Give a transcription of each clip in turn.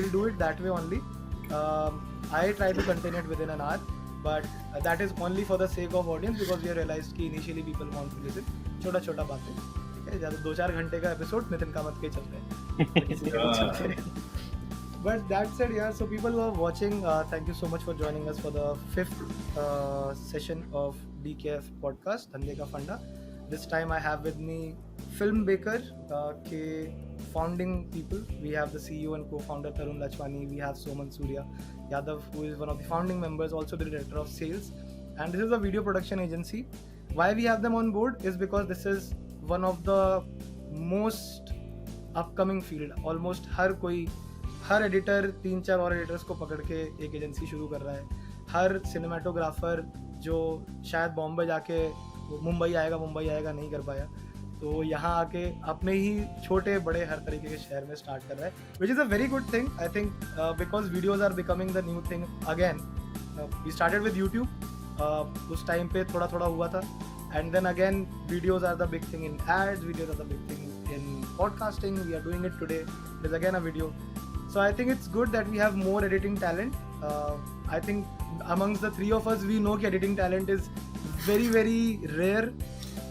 we'll do it that way only. I try to contain it within an hour, but that is only for the sake of audience, because we have realized कि initially people want to listen छोटा छोटा बातें, ठीक है, ज़्यादा 2-4 घंटे का episode Nitin Kamat के चलते हैं, किसी के भी चलते हैं. But that said, yeah, so people who are watching, thank you so much for joining us for the 5th session of DKF podcast, Dhande Ka Funda. This time I have with me Film Baker के founding people. We have the CEO and co-founder Tarun Lachwani. We have Soman Surya Yadav, who is one of the founding members, also the director of sales. And this is a video production agency. Why we have them on board is because this is one of the most upcoming field. Almost her editor 3-4 और editors को पकड़ के एक agency शुरू कर रहा है. हर cinematographer जो शायद बॉम्बे जाके मुंबई आएगा नहीं कर पाया, तो यहाँ आके अपने ही छोटे बड़े हर तरीके के शहर में स्टार्ट कर रहा है, which is a very good thing. I think because videos are becoming the new thing again. We started with YouTube, उस टाइम पे थोड़ा थोड़ा हुआ था, and then again videos are the big thing in ads, videos are the big thing in podcasting. We are doing it today, it is again a video. So I think it's good that we have more editing talent. I think amongst the three of us, we know कि editing talent is very very rare.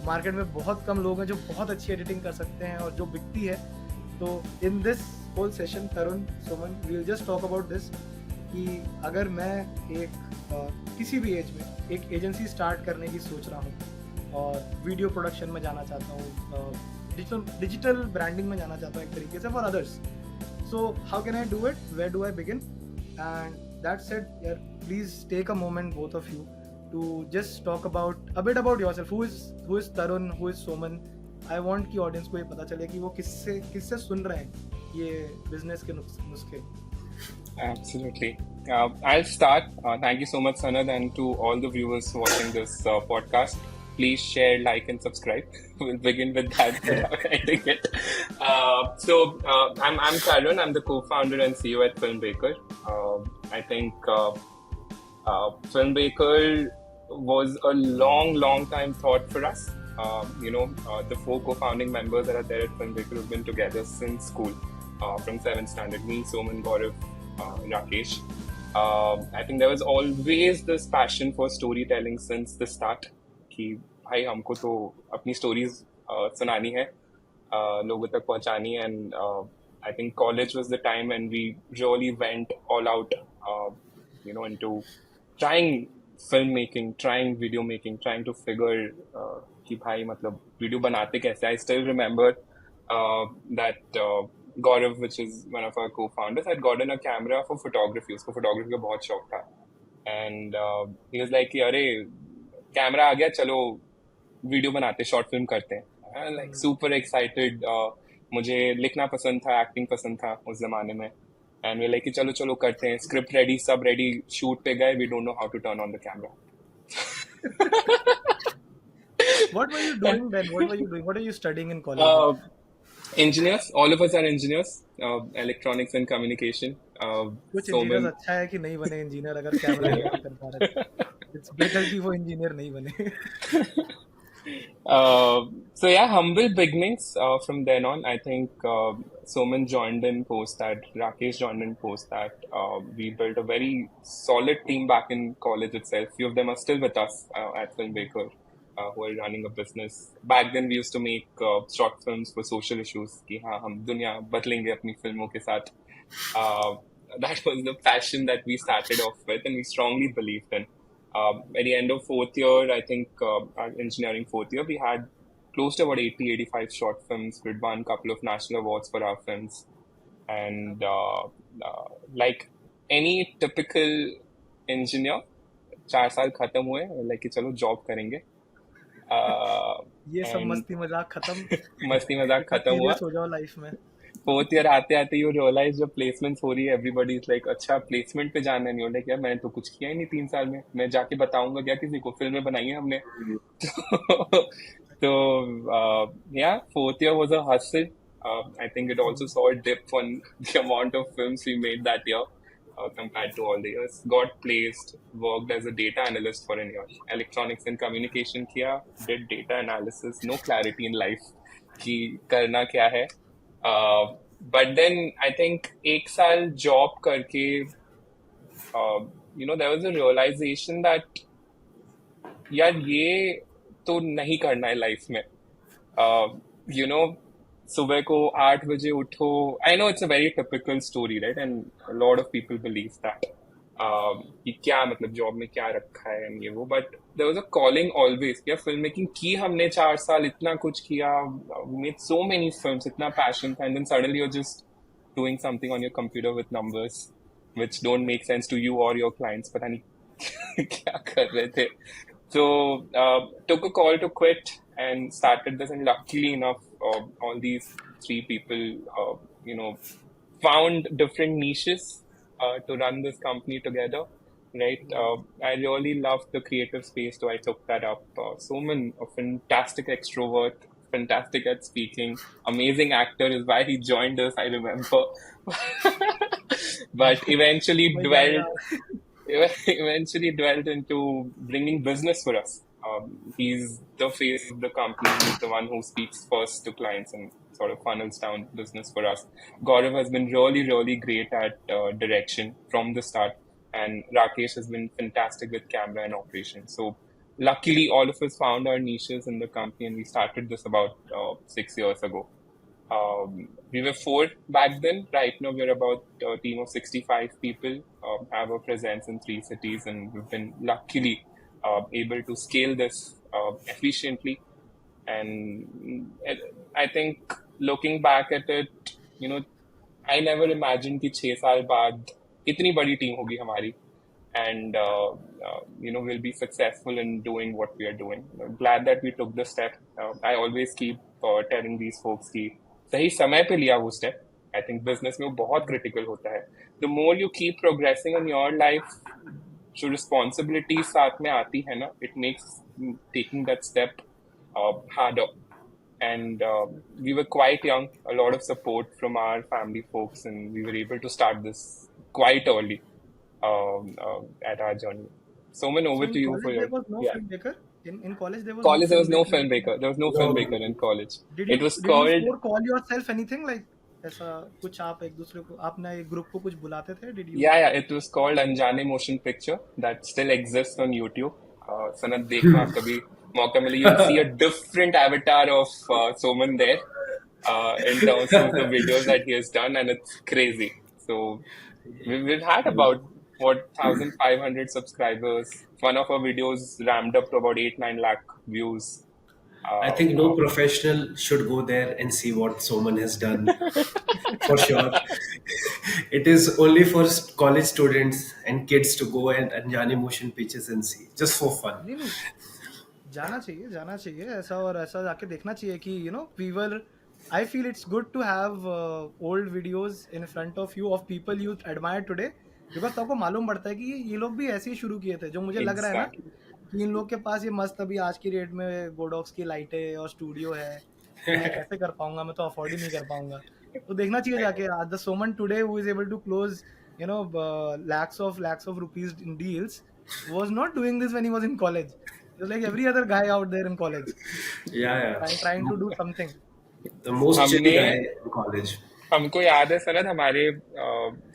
Market में बहुत कम लोग हैं जो बहुत अच्छी editing कर सकते हैं और जो बिकती है. तो in this whole session, Tarun, Suman, we will just talk about this कि अगर मैं किसी भी एज में एक एजेंसी स्टार्ट करने की सोच रहा हूँ और वीडियो प्रोडक्शन में जाना चाहता हूँ, डिजिटल ब्रांडिंग में जाना चाहता हूँ एक तरीके से for others. So how can I do it? Where do I begin? And that said, yeah, please take a moment, both of you, to just talk about a bit about yourself. Who is Tarun? Who is Soman? I want कि audience को ये पता चले कि वो किससे सुन रहे हैं ये business के नुस्खे. Absolutely. I'll start. Thank you so much, Sanad, and to all the viewers watching this podcast. Please share, like, and subscribe. We'll begin with that without ending it. I'm Tarun. I'm the co-founder and CEO at Film Baker. I think Film Baker was a long time thought for us. The 4 co-founding members that are there at Film Baker have been together since school, from 7th standard. Me, Soman, Gaurav, Rakesh. I think there was always this passion for storytelling since the start. कि भाई हमको तो अपनी stories सुनानी है, लोगों तक पहुंचानी है. And I think college was the time when we really went all out into trying film making, trying video making, trying to figure कि भाई मतलब वीडियो बनाते कैसे. I still remember that Gaurav, which is one of our co-founders, had gotten a camera for photography. उसको photography का बहुत शौक था. And he was like कि अरे कैमरा आ गया, चलो वीडियो बनाते, शॉर्ट फिल्म करते हैं. Like super excited. मुझे लिखना पसंद था, एक्टिंग पसंद था उस जमाने में. एंड वी लाइक कि चलो करते हैं. स्क्रिप्ट रेडी, सब रेडी, शूट पे गए. We don't know how to turn on the camera. What were you doing then? What are you studying in college? Engineers. All of us are engineers. Electronics and communication. कुछ engineers अच्छा है कि नहीं बने engineer अगर camera नहीं कर पा रहे. It's better for engineer नहीं बने. So yeah, humble beginnings. From then on, I think Soman joined in post that, Rakesh joined in post that. We built a very solid team back in college itself. Few of them are still with us at Film Baker, who are running a business. Back then, we used to make short films for social issues. कि हाँ हम दुनिया बदलेंगे अपनी फिल्मों के साथ. That was the passion that we started off with, and we strongly believed in. At the end of 4th year, I think our engineering 4th year, we had close to about 80-85 short films. We'd won a couple of national awards for our films. And like any typical engineer, 4 साल खत्म हुए, like कि चलो job करेंगे. ये सब मस्ती मजाक खत्म हुआ. हो जाओ लाइफ में. 4th year आते यू रियलाइज जब प्लेसमेंट्स हो रही है, एवरीबडी इज लाइक अच्छा प्लेसमेंट पे जाना नहीं. लाइक यार मैंने तो कुछ किया ही नहीं 3 साल में, मैं जाके बताऊंगा क्या किसी को, फिल्में बनाई है हमने. तो या 4th year was a hustle. I think it also saw a dip on the amount of films we made that year compared to all the years. Got placed, worked as a data analyst for a year. Electronics and communication किया, did data analysis, no clarity in life कि करना क्या है. but then I think एक साल job करके there was a realization that यार ये तो नहीं करना है लाइफ में. यू नो सुबह को 8 बजे उठो. I know it's a very typical story right and lot of people believe that कि क्या मतलब जॉब में क्या रखा है and ये वो but there was a calling always. क्या फिल्म मेकिंग की हमने 4 साल इतना कुछ किया, मेड सो मेनी फिल्म्स, इतना पैशन था, and then suddenly you just doing something on your computer with numbers which don't make sense to you or your clients. पता नहीं क्या कर रहे थे. So took a call to quit and started this, and luckily enough, all these three people, found different niches to run this company together. Right, I really loved the creative space, so I took that up. Soman, a fantastic extrovert, fantastic at speaking, amazing actor, is why he joined us. I remember, but eventually वही जाएगा. dwelled eventually dwelled into bringing business for us. He's the face of the company. He's the one who speaks first to clients and sort of funnels down business for us. Gaurav has been really, really great at direction from the start, and Rakesh has been fantastic with camera and operation. So, luckily, all of us found our niches in the company, and we started this about 6 years ago. We were four back then. Right now, we're about a team of 65 people, have a presence in 3 cities, and we've been luckily able to scale this efficiently. And I think looking back at it, you know, I never imagined कि 6 साल बाद इतनी बड़ी team होगी हमारी, and we'll be successful in doing what we are doing. Glad that we took the step. I always keep telling these folks कि सही समय पे लिया वो step. I think business में वो बहुत critical होता है. The more you keep progressing in your life, जो responsibilities साथ में आती है ना, it makes taking that step harder. And we were quite young, a lot of support from our family folks, and we were able to start this quite early at our journey. Soman, So over in to you for college your there was no yeah. filmmaker. In college there was no College, there was no filmmaker. filmmaker. There was no No, filmmaker in college. Did It you was did you called four call yourself anything like ऐसा कुछ आप एक दूसरे को आपने एक group को कुछ बुलाते थे? Did you? yeah. It was called Anjane Motion Picture that still exists on YouTube. Sanat, देखना कभी मौका मिले, you'll see a different avatar of Soman there in terms of the videos that he has done, and it's crazy. So we've had about 1,500 subscribers. One of our videos ramped up to about 8-9 lakh views. I think no professional should go there and see what Soman has done. For sure. It is only for college students and kids to go and Anjani motion pictures and see, just for fun. नहीं नहीं, जाना चाहिए ऐसा, और ऐसा जाके देखना चाहिए कि we were. I feel it's good to have old videos in front of you of people you admire today, because तो आपको मालूम पड़ता है कि ये लोग भी ऐसे ही शुरू किए थे. जो मुझे लग रहा है ना Exactly. कि इन लोग के पास ये मस्त अभी आज की डेट में गोडॉक्स की लाइटें और स्टूडियो है, मैं कैसे कर पाऊंगा, मैं तो अफोर्ड ही नहीं कर पाऊंगा. तो देखना चाहिए जाके. The Soman today who is able to close lakhs of rupees in deals was not doing this when he was in college. He was like every other guy out there in college, Yeah. trying to do something. The most chill हमने guy in college. हमको याद है सनत, हमारे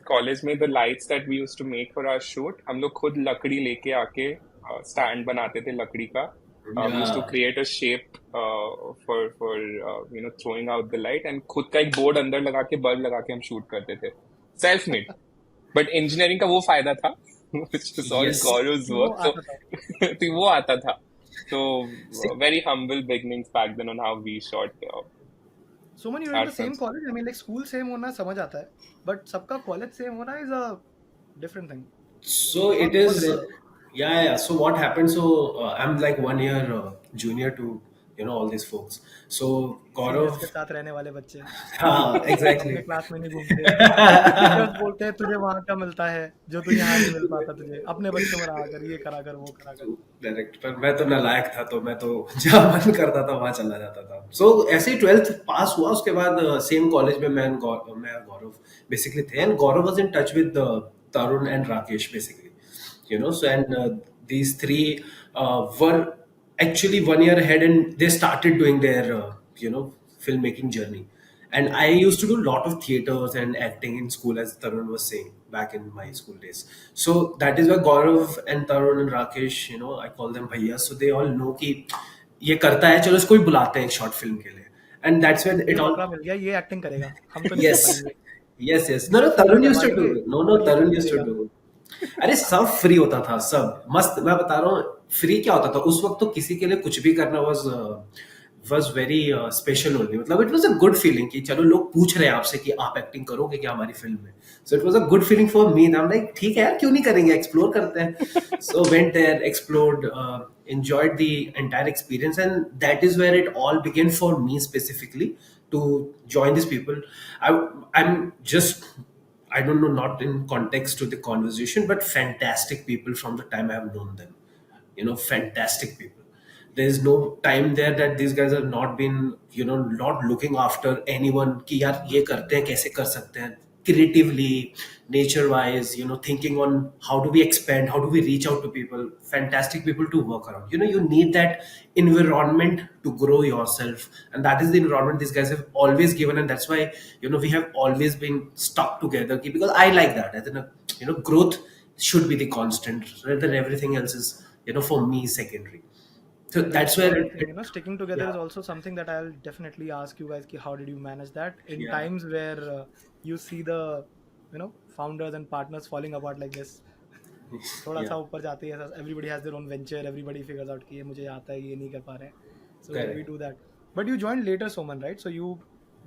college में the lights that we used to make for our shoot, हम लोग खुद लकड़ी लेके आके स्टैंड बनाते थे लकड़ी का. We used to Yeah. create a shape for throwing out the light, and खुद का एक बोर्ड अंदर लगा के बल्ब लगा के हम शूट करते थे. Self made. बट इंजीनियरिंग का वो फायदा था which was all Yes. Gaurav's कि वो work. आता था. तो वो आता था. So very humble beginnings back then on how we shot. Suman, you're in Our the same films. college. I mean, like school same होना समझ आता है, but सबका college same होना is a different thing. So it बहुत is, rare है. yeah. So what happened? So I'm like 1 year junior to all these folks. So Seniors Gaurav, के साथ रहने वाले बच्चे exactly. अपने क्लास में नहीं घूमते. टीचर्स बोलते हैं तुझे वहाँ का मिलता है जो तू यहाँ नहीं मिल पाता तुझे. अपने बच्चों में रहा कर, ये करा कर, वो करा कर. डायरेक्ट पर मैं तो नालायक था, तो मैं तो जहाँ मन करता था वहाँ चला जाता था. सो ऐसे ही 12th पास हुआ, उसके बाद सेम कॉलेज में मैं और गौरव बेसिकली थे, and Gaurav was in touch with Tarun and Rakesh basically, so and these three were actually 1 year ahead, and they started doing their filmmaking journey. And I used to do a lot of theaters and acting in school, as Tarun was saying, back in my school days. So that is why Gaurav and Tarun and Rakesh, I call them bhaiya, so they all know कि ये करता है, चलो इसको भी बुलाते हैं एक शॉर्ट फिल्म के लिए. And that's when ये it all. बकरा मिल गया, ये एक्टिंग करेगा, हम तो नहीं कर Yes. पाएंगे, Yes, yes. No, ये no, film Tarun used to do करवाएंगे it. No, no, और ये Tarun फिल्म used to करेगा. do it. अरे सब फ्री होता था, सब मस्त. मैं बता रहा हूँ फ्री क्या होता था उस वक्त. तो किसी के लिए कुछ भी करना was very special only. मतलब it was a good feeling कि चलो लोग पूछ रहे हैं आपसे कि आप एक्टिंग करोगे क्या हमारी फिल्म में. So it was a good feeling for me. And I'm like ठीक है यार, क्यों नहीं करेंगे, एक्सप्लोर करते हैं. So went there, explored, enjoyed the entire experience, and that is where it all began for me specifically to join these people. I'm just, I don't know, not in context to the conversation, but fantastic people from the time I have known them. Fantastic people. There's no time there that these guys have not been, not looking after anyone कि यार ये करते हैं, कैसे कर सकते हैं creatively, nature wise, thinking on how do we expand, how do we reach out to people. Fantastic people to work around. You need that environment to grow yourself, and that is the environment these guys have always given, and that's why we have always been stuck together because I like that. As in growth should be the constant rather than everything else is for me secondary. So that's What where I think, sticking together is yeah, also something that I'll definitely ask you guys, ki how did you manage that in yeah, times where you see the, founders and partners falling apart like this. थोड़ा सा yeah, ऊपर जाती है, everybody has their own venture, everybody figures out कि ये मुझे आता है, ये नहीं कर पा रहे हैं. So we correct. do that. But you joined later, Soman, right? So you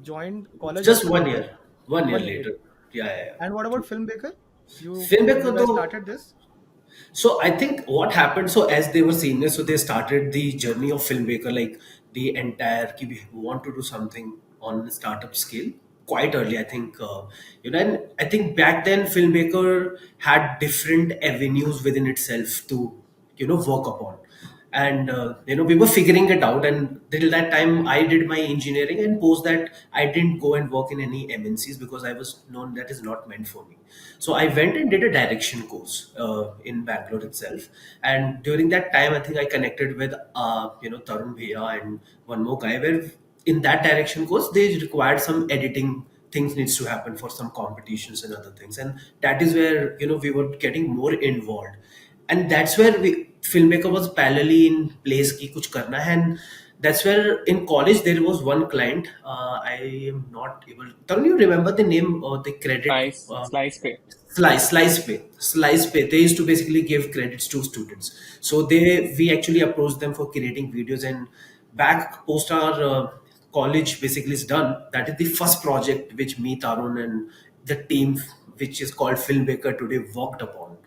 joined college Just also one later, year, 1 year 1 year later. later. Yeah, yeah, yeah. And what about Filmmaker? You Filmmaker guys though. started this? So I think what happened, so as they were seniors, so they started the journey of Filmmaker, like the entire, ki we want to do something on a startup scale quite early. I think, and I think back then Filmmaker had different avenues within itself to, work upon. And we were figuring it out, and till that time I did my engineering, and post that I didn't go and work in any MNCs because I was known that is not meant for me. So I went and did a direction course in Bangalore itself, and during that time I think I connected with Tarun Bhaiya and one more guy, where in that direction course they required some editing things needs to happen for some competitions and other things, and that is where we were getting more involved. And that's where Filmmaker was parallelly in place ki kuch karna hai. And that's where in college there was one client, I am not able, don't you remember the name or the credit? Slice pay. Slice pay. They used to basically give credits to students. So we actually approached them for creating videos, and back post our college basically is done. That is the first project which me, Tarun, and the team which is called Filmmaker today worked upon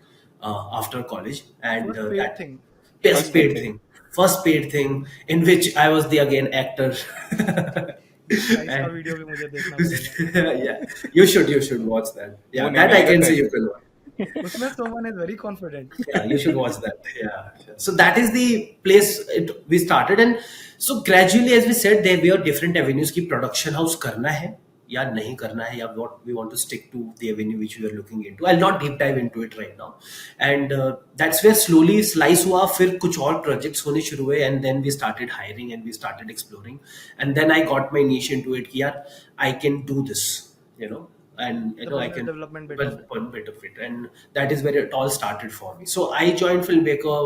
after college. And First paid that thing. best First paid paid thing. thing, first paid thing, in which I was the again actor. Slice का And video भी मुझे देखना पड़ेगा. yeah, you should watch that. वो Yeah, नहीं that I मेहनत can है. say you can watch. उसमें Soman is very confident. Yeah, you should watch that. Yeah. So that is the place we started, and so gradually, as we said, there were different avenues. की production house करना है या नहीं करना है, या what we want to stick to the avenue which we are looking into. I'll not deep dive into it right now, and that's where slowly slice हुआ. फिर कुछ और projects होने शुरू हुए, and then we started hiring and we started exploring, and then I got my niche into it कि यार I can do this, and The I business can development bit well, of it. one bit of it, and that is where it all started for me. So I joined Filmmaker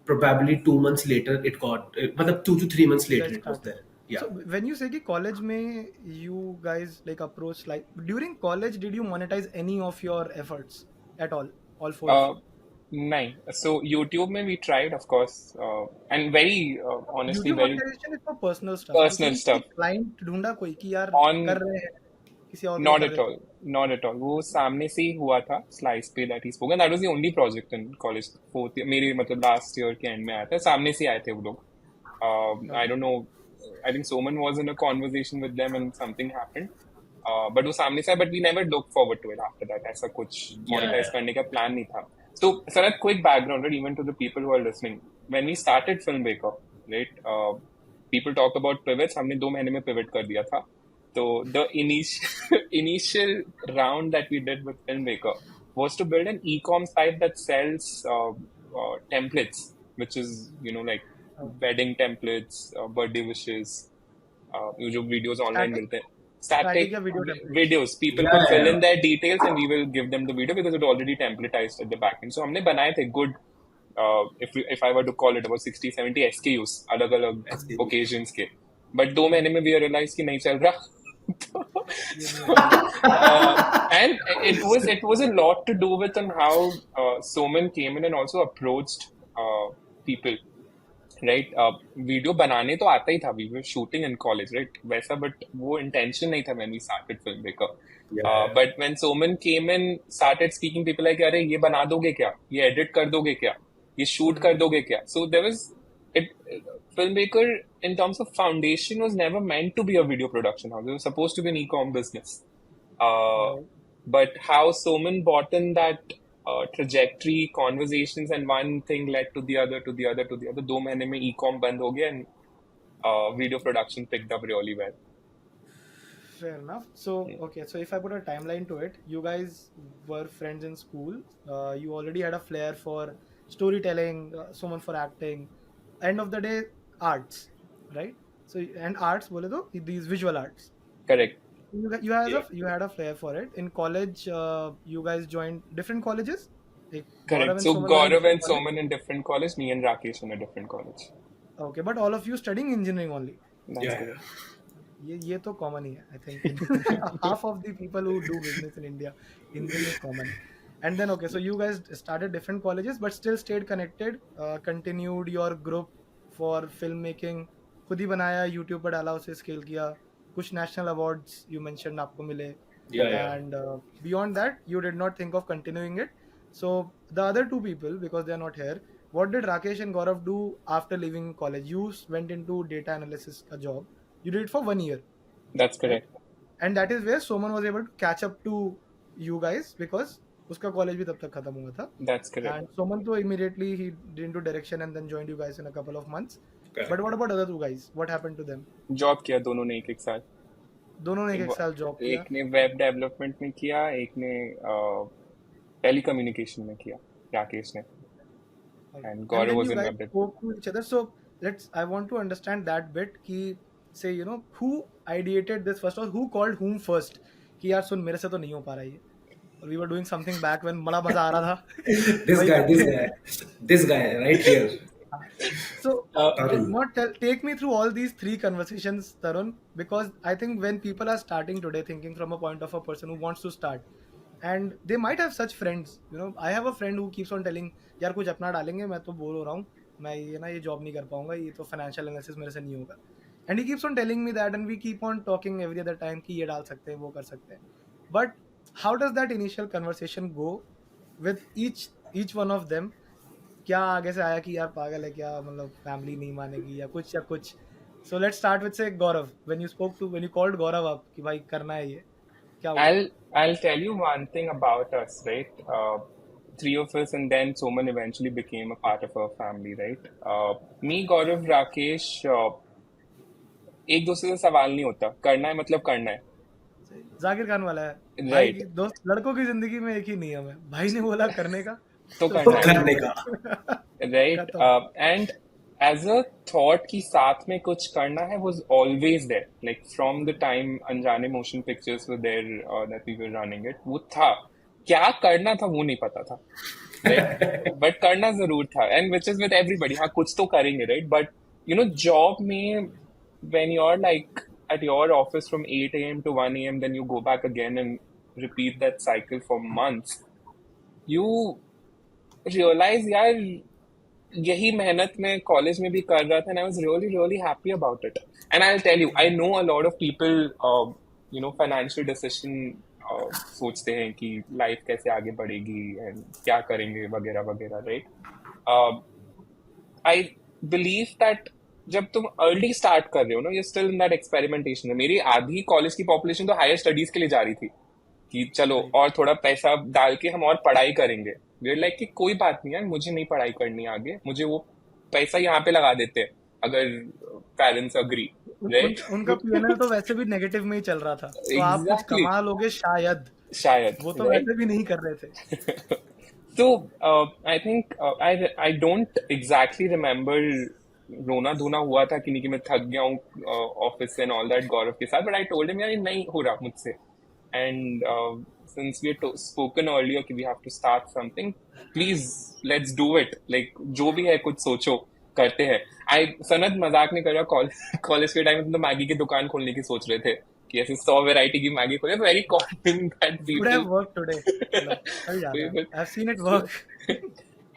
probably 2 months later. It got, but 2 to 3 months You later, guys it was started. there. Yeah. So when you say कि college में you guys like approach, like during college did you monetize any of your efforts at all 4 of Uh, you? नहीं. So YouTube में we tried, of course, and very honestly, YouTube very monetization is for personal stuff. personal किसी stuff. client ढूंढा कोई कि यार On कर रहे हैं, किसी और के लिए Not कर at देते all. Not at all. वो सामने से ही हुआ था स्लाइस पे that he spoke and that was the only project in college fourth मेरे मतलब लास्ट ईयर के एंड में आया था सामने से आए थे वो लोग हैं. I don't know I think Soman was in a conversation with them and something happened but वो सामने से but we never look forward to it after that ऐसा कुछ Yeah. मोनेटाइज करने का प्लान नहीं था so Sanat quick background right even to the people who are listening when we started Filmmaker right people talk about pivots हमने 2 महीने में pivot कर दिया था so the initial round that we did with Filmmaker was to build an e-com site that sells templates, which is like wedding templates, birthday wishes, ये जो videos online Static? मिलते हैं Static या video templates. videos. People Yeah, could fill yeah. in their details and we will give them the video because it already templatized at the back end. So हमने बनाए थे good, if I were to call it, about 60-70 SKUs अलग अलग SKUs. occasions के. But 2 महीने में we realized कि नहीं चल रहा. ये नहीं होगा. And it was a lot to do with on how Soman came in and also approached people. Right. Video बनाने तो आता ही था, we were shooting in college, right, वैसा, बट वो इंटेंशन नहीं था when we started filmmaker. But when Soman came in, started speaking, people like, अरे ये बना दोगे क्या, ये एडिट कर दोगे क्या, ये शूट कर दोगे क्या. So there was it. Filmmaker in terms of foundation was never meant to be a video production house. It was supposed to be an e-com business. But how Soman bought in that trajectory, conversations, and one thing led to the other, to the other, to the other. 2 महीने में e-com बंद हो गया and video production picked up really well. Fair enough. So, okay, so if I put a timeline to it, you guys were friends in school. You already had a flair for storytelling, someone for acting. End of the day, arts, right? So, and arts, बोले तो these visual arts. Correct. You had a flair for it. In college, you guys joined different colleges? Like Correct. So Gaurav and Soman in different college, me and Rakesh in a different college. Okay, but all of you studying engineering only. That's Yeah. correct. ये तो common ही है, I think. Half of the people who do business in India, engineering is common. And then, okay, so you guys started different colleges, but still stayed connected, continued your group for filmmaking, खुद ही बनाया, YouTube पर डाला, उसे scale किया, कुछ national awards you mentioned आपको मिले. Yeah. And beyond that, you did not think of continuing it. So the other two people, because they are not here, what did Rakesh and Gaurav do after leaving college? You went into data analysis a job. You did it for 1 year. That's correct. And that is where Soman was able to catch up to you guys because उसका college भी तब तक खत्म हुआ था. That's correct. And Soman तो immediately he did into direction and then joined you guys in a couple of months. Correct. But what about other two guys? What happened to them? Job किया दोनों ने एक साथ. दोनों ने एक साल जॉब किया. एक ने वेब डेवलपमेंट में किया, एक ने टेलीकम्युनिकेशन में किया, राकेश ने. And Gaurav then was you in guys web dev. spoke to each other. So I want to understand that bit कि say who ideated this first or who called whom first कि यार सुन मेरे से तो नहीं हो पा रहा ये. We were doing something back when बड़ा मजा आ रहा था. This guy right here. So Tarun. take me through all these 3 conversations, Tarun, because I think when people are starting today, thinking from a point of a person who wants to start, and they might have such friends. I have a friend who keeps on telling, यार कुछ अपना डालेंगे, मैं तो bore हो रहा हूँ, मैं ये जॉब नहीं कर पाऊंगा, ये तो फाइनेंशियल एनालिसिस मेरे से नहीं होगा. And he keeps on telling me that, and we keep on talking every other time कि ये डाल सकते हैं, वो कर सकते हैं. But how does that initial conversation go with each one of them? क्या आगे से आया कि यार पागल है क्या, मतलब फैमिली नहीं मानेगी या कुछ. So let's start with say Gaurav. When you called Gaurav up कि भाई करना है ये, क्या हुआ? I'll tell you one thing about us, right? 3 of us, and then Soman eventually became a part of our family, right? Me, Gaurav, Rakesh, एक दूसरे से सवाल नहीं होता, करना है मतलब करना है. जाकिर खान वाला है. Right. भाई दोस्त लड़कों की जिंदगी में एक ही नियम है, भाई ने बोला करने का तो करना है. करने का. Right? And as a thought कि साथ में कुछ करना है was always there. Like from the time अनजाने motion pictures were there that we were running it, वो था. क्या करना था वो नहीं पता था. Right? But करना जरूर था. And which is with everybody. हाँ कुछ तो करेंगे, right? But job में when you're like at your office from 8 a.m. to 1 a.m. then you go back again and repeat that cycle for months. You realize यार यही मेहनत मैं college में भी कर रहा था, and I was really really happy about it. And I'll tell you, I know a lot of people financial decision सोचते हैं कि लाइफ कैसे आगे बढ़ेगी and क्या करेंगे वगैरह वगैरह, right? I believe that जब तुम अर्ली स्टार्ट कर रहे हो ना, you're still in that experimentation. मेरी आधी कॉलेज की पॉपुलेशन तो हायर स्टडीज के लिए जा रही थी कि चलो और थोड़ा पैसा डाल के हम और पढ़ाई करेंगे. वीर लाइक कि कोई बात नहीं यार, मुझे नहीं पढ़ाई करनी आगे, मुझे वो पैसा यहाँ पे लगा देते हैं अगर पेरेंट्स अग्री, राइट? उनका पीएनएल तो वैसे भी नेगेटिव में ही चल रहा था, तो आप कुछ कमा लोगे शायद, वो तो वैसे भी नहीं कर रहे थे. So I think I don't exactly remember रोना धोना हुआ था कि मैं थक गया हूँ ऑफिस एंड ऑल दैट गौरव के साथ, बट आई टोल्ड हिम यार ये नहीं हो रहा मुझसे. And since we spoken earlier कि we have to start something, please let's do it, like जो भी है कुछ सोचो, करते हैं. आई सनत मजाक नहीं कर रहा, कॉलेज के टाइम में तो मैगी की दुकान खोलने की सोच रहे थे कि ऐसे 100 वैरायटी की मैगी खोले. Very confident that Would have people worked today. मतलब चल जाता है. I've seen it work.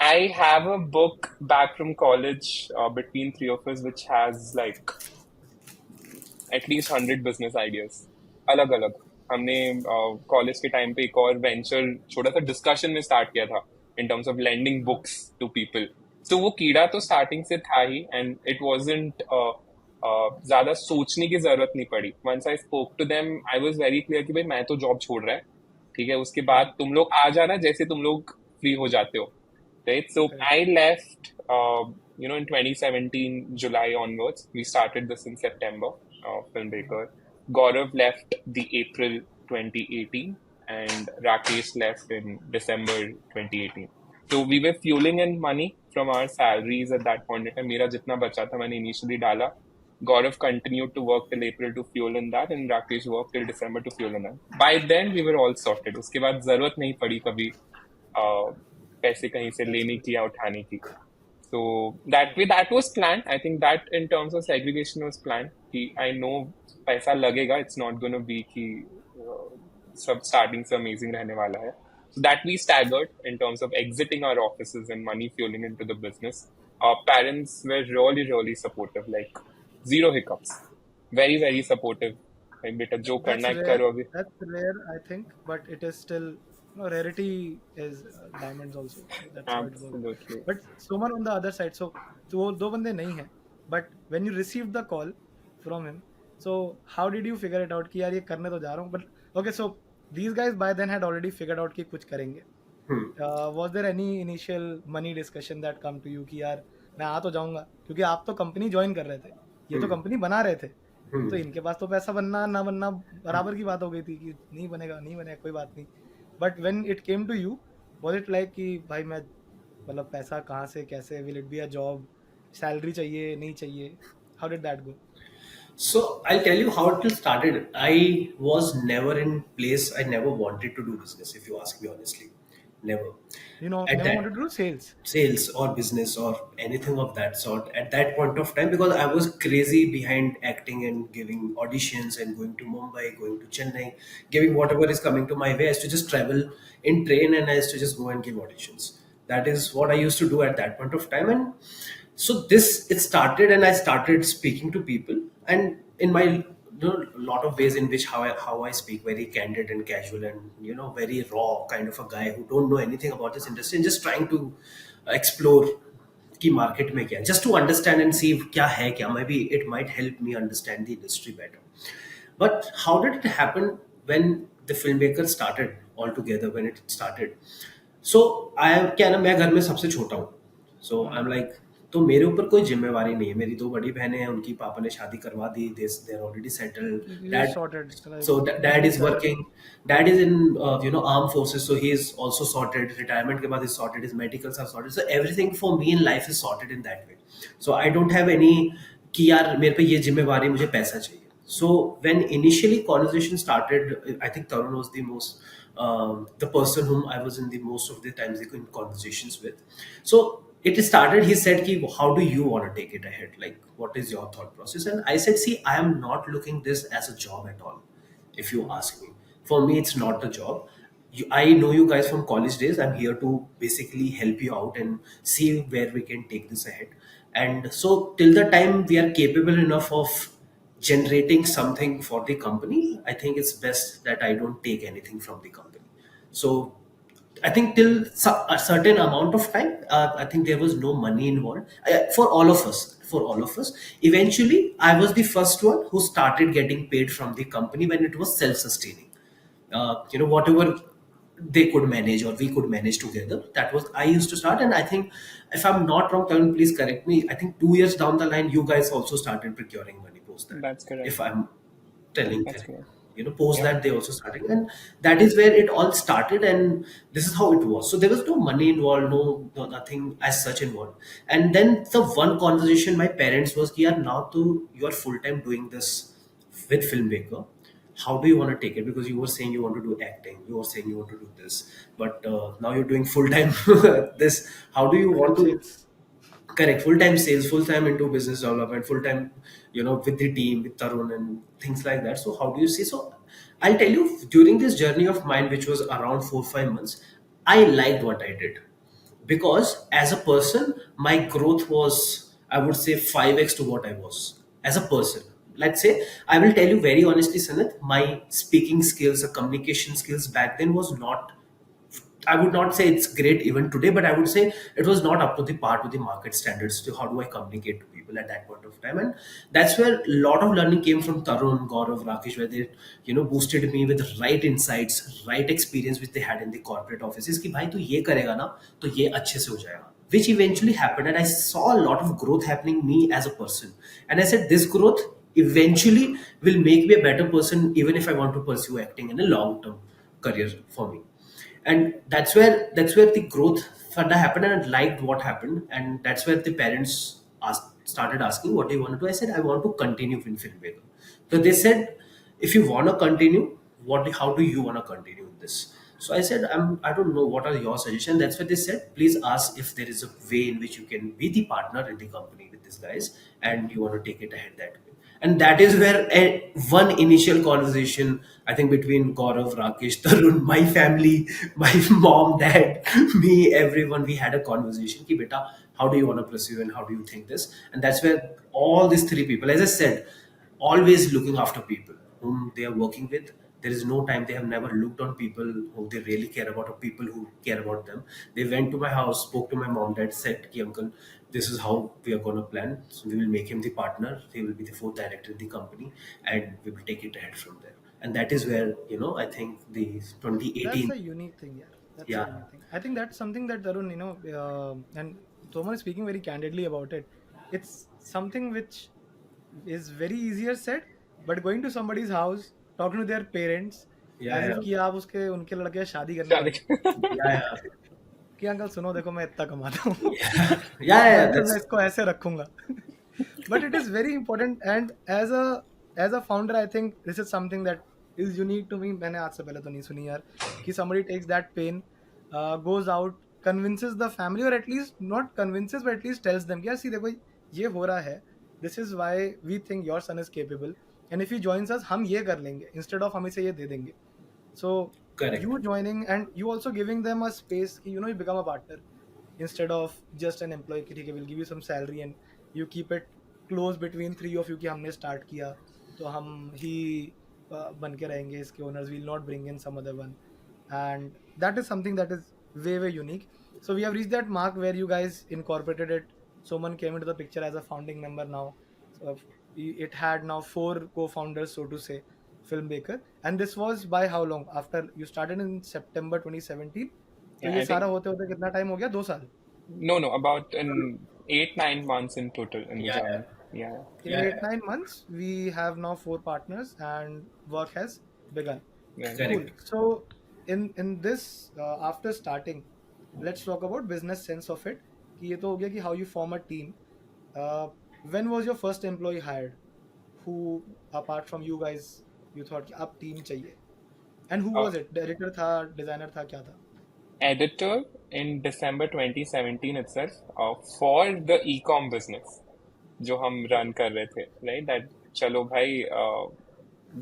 I have a book back from college between three of us, which has like at least 100 business ideas. अलग अलग हमने college के time पे एक और वेंचर छोटा सा डिस्कशन में स्टार्ट किया था in terms of lending books to people. तो वो कीड़ा तो स्टार्टिंग से था ही, एंड इट वाजंट ज्यादा सोचने की जरूरत नहीं पड़ी. Once I spoke to them I was very clear कि भाई मैं तो जॉब छोड़ रहा है, ठीक है, उसके बाद तुम लोग आ जाना जैसे तुम लोग फ्री हो जाते हो, right? So Right. I left, in 2017, July onwards. We started this in September, Filmmaker. Gaurav left the April 2018, and Rakesh left in December 2018. So we were fueling in money from our salaries at that point in time. मेरा जितना बचा था मैंने initially डाला. Gaurav continued to work till April to fuel in that, and Rakesh worked till December to fuel in that. By then we were all sorted. उसके बाद जरूरत नहीं पड़ी कभी पैसे कहीं से लेने की या उठाने की. So that way, that was planned. I think that in terms of segregation was planned. कि I know पैसा लगेगा. It's not going to be कि सब starting से amazing रहने वाला है. So that we staggered in terms of exiting our offices and money fueling into the business. Our parents were really, really supportive. Like zero hiccups. Very, very supportive. Like बेटा जो करना है करो अभी. That's rare, I think, but it is still, rarity is diamonds also. That's how it works. Absolutely. But Suman on the other side, so वो दो बंदे नहीं हैं, but when you received the call from him, so how did you figure it out कि यार ये करने तो जा रहा हूँ, but okay, so these guys by then had already figured out कि कुछ करेंगे. Was there any initial money discussion that come to you कि यार मैं आ तो जाऊंगा, क्योंकि आप तो कंपनी ज्वाइन कर रहे थे, ये तो कंपनी बना रहे थे, तो इनके पास तो पैसा बनना ना बनना बराबर की बात हो गई थी कि नहीं बनेगा कोई बात नहीं. But when it came to you, was it like कि भाई मैं मतलब पैसा कहाँ से कैसे, will it be a job, salary चाहिए नहीं चाहिए, how did that go? So I'll tell you how it all started. I was never in place. I never wanted to do business, if you ask me honestly. Never. At Never that wanted to do sales. sales or business or anything of that sort at that point of time, because I was crazy behind acting and giving auditions and going to Mumbai, going to Chennai, giving whatever is coming to my way. I used to just travel in train and I used to just go and give auditions. That is what I used to do at that point of time. And so this it started, and I started speaking to people, and in my lot of ways in which how I speak, very candid and casual, and very raw kind of a guy who don't know anything about this industry and just trying to explore की market में क्या, just to understand and see क्या है क्या, maybe it might help me understand the industry better. But how did it happen when the filmmaker started altogether, when it started? So I क्या ना, मैं घर में सबसे छोटा हूँ. So I'm like, तो मेरे ऊपर कोई जिम्मेवारी नहीं है. मेरी दो बड़ी बहनें हैं, उनकी पापा ने शादी करवा दी, they're already settled. You Dad, sorted, like, so dad is working. Dad is in armed forces, so he is also sorted. Retirement के बाद is sorted. His medicals are sorted. So everything for me in life is sorted in that way. So I don't have any कि यार मेरे पे ये जिम्मेवारी, मुझे पैसा चाहिए. So when initially conversation started, I think Tarun was the most the person whom I was in the most of the times in conversations with. So it started, he said ki, how do you want to take it ahead, like what is your thought process? And I said, see, I am not looking this as a job at all. If you ask me, for me it's not a job. I know you guys from college days. I'm here to basically help you out and see where we can take this ahead. And so till the time we are capable enough of generating something for the company, I think it's best that I don't take anything from the company. So I think till a certain amount of time, I think there was no money involved for all of us. For all of us, eventually, I was the first one who started getting paid from the company when it was self-sustaining. Whatever they could manage or we could manage together, that was I used to start. And I think, if I'm not wrong, Tarun, please correct me. I think 2 years down the line, you guys also started procuring money post that. That's correct. If I'm telling That's correct. correct. post Yeah. that they also started, and that is where it all started, and this is how it was. So there was no money involved, no nothing as such involved. And then the one conversation my parents was, "Yeah, now to you are full time doing this with Filmmaker. How do you want to take it? Because you were saying you want to do acting, you were saying you want to do this, but now you're doing full time this. How do you full-time want to?" sales. Correct. Full time sales, full time into business development, full time, with the team, with Tarun and things like that. So how do you see? So I'll tell you, during this journey of mine, which was around 4 5 months, I liked what I did, because as a person, my growth was, I would say, 5x to what I was as a person. Let's say, I will tell you very honestly, Sanat, my speaking skills, or communication skills back then was not, I would not say it's great even today, but I would say it was not up to the par to the market standards to how do I communicate to people at that point of time. And that's where a lot of learning came from Tarun, Gaurav, Rakesh, where they, boosted me with right insights, right experience which they had in the corporate offices. कि भाई तू ये करेगा ना तो ये अच्छे से हो जाएगा. Which eventually happened, and I saw a lot of growth happening me as a person. And I said this growth eventually will make me a better person, even if I want to pursue acting in a long term career for me. And that's where the growth further happened, and I liked what happened. And that's where the parents started asking, what do you want to do? I said, I want to continue in Filmmaker. So they said, if you want to continue, how do you want to continue in this? So I said, I don't know, what are your suggestions? That's why they said, please ask if there is a way in which you can be the partner in the company with these guys, and you want to take it ahead that way. And that is where one initial conversation, I think, between Gaurav, Rakesh, Tarun, my family, my mom, dad, me, everyone, we had a conversation. Ki, beta, how do you want to pursue and how do you think this? And that's where all these three people, as I said, always looking after people whom they are working with. There is no time they have never looked on people who they really care about, or people who care about them. They went to my house, spoke to my mom, dad, said, Ki, uncle, this is how we are going to plan. So we will make him the partner. He will be the fourth director in the company, and we will take it ahead from there. And that is where, I think the That's 2018, a unique thing, yeah. That's a yeah, unique thing. I think that's something that Tarun, and Tomar is speaking very candidly about it. It's something which is very easier said, but going to somebody's house, talking to their parents, yeah, as if yeah, कि आप उसके उनके लड़के से शादी करने शादी वाले yeah, yeah, कि अंकल सुनो देखो मैं इतना कमाता हूँ yeah, yeah, तो yeah, अंकल मैं that's, इसको ऐसे रखूंगा but it is very important and as a founder I think this is something that is unique to me मैंने आज से पहले तो नहीं सुनी यार कि somebody takes that pain goes out convinces the family or at least not convinces but at least tells them कि यार see देखो ये हो रहा है this is why we think your son is capable and if he joins us हम ये कर लेंगे instead of हम इसे ये दे देंगे so correct. you joining and you also giving them a space कि you become a partner instead of just an employee कि ठीक है we'll give you some salary and you keep it close between three of you कि हमने start किया तो हम ही बन के रहेंगे इसके owners will not bring in some other one and that is something that is way unique so we have reached that mark where you guys incorporated it Soman came into the picture as a founding member now so it had now 4 co-founders so to say Filmmaker and this was by how long after you started in September 2017 तो Yeah, ये I सारा think होते होते कितना time हो गया 2 साल no, about in 8 9 months in total in the Yeah, journey. Yeah, in yeah, eight yeah, nine months we have now 4 partners and work has begun yeah. cool correct. so in this after starting let's talk about business sense of it कि ये तो हो गया कि how you form a team uh, when was your first employee hired who apart from you guys you thought कि अब team चाहिए and who Uh, was it director था designer था क्या था Editor in December 2017 itself for the e-com business जो हम run कर रहे थे, right? That चलो भाई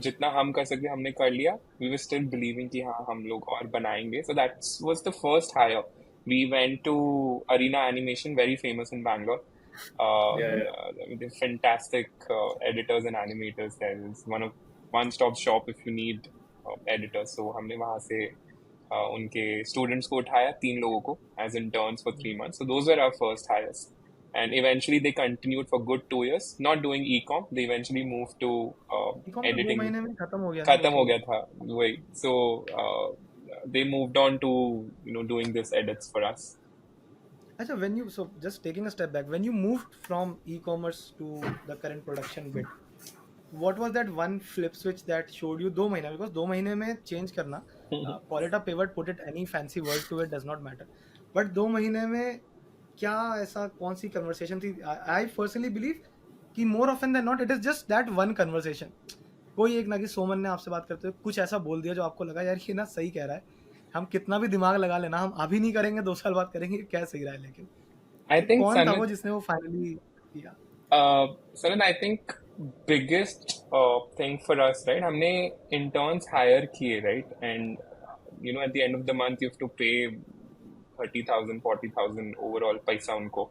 जितना हम कर सकते हमने कर लिया. We were still believing कि हाँ हम लोग और बनाएंगे. So that was the first hire. We went to Arena Animation, very famous in Bangalore. Yeah, yeah, The fantastic editors and animators. There is one-stop shop if you need editors. So हमने वहाँ से उनके students को उठाया 3 लोगों को as interns for 3 months. So those were our first hires. And eventually they continued for good 2 years, not doing e-com. They eventually moved to ecom तो दो editing. महीने में खत्म हो गया ना वो खत्म हो तो गया था वही. So they moved on to doing this edits for us. Acha, when you just taking a step back when you moved from e-commerce to the current production bit what was that one flip switch that showed you 2 महीना, because 2 महीने में change करना, call it a pivot, put it any fancy word to it, does not matter, but 2 महीने में क्या ऐसा कौन सी conversation थी? I personally believe कि more often than not it is just that one conversation. कोई एक ना कि सोमन ने आपसे बात करते हुए कुछ ऐसा बोल दिया जो आपको लगा यार ये ना सही कह रहा है, हम कितना भी दिमाग लगा लेना हम अभी नहीं करेंगे, 2 साल बाद करेंगे, क्या सही रहा है, लेकिन I think कौन था Sanat, वो जिसने वो फाइनली किया? Sanat, I think biggest thing for us, right? हमने interns hire किए, right? And at the end of the month you have to pay 30,000, 40,000 overall पैसा उनको,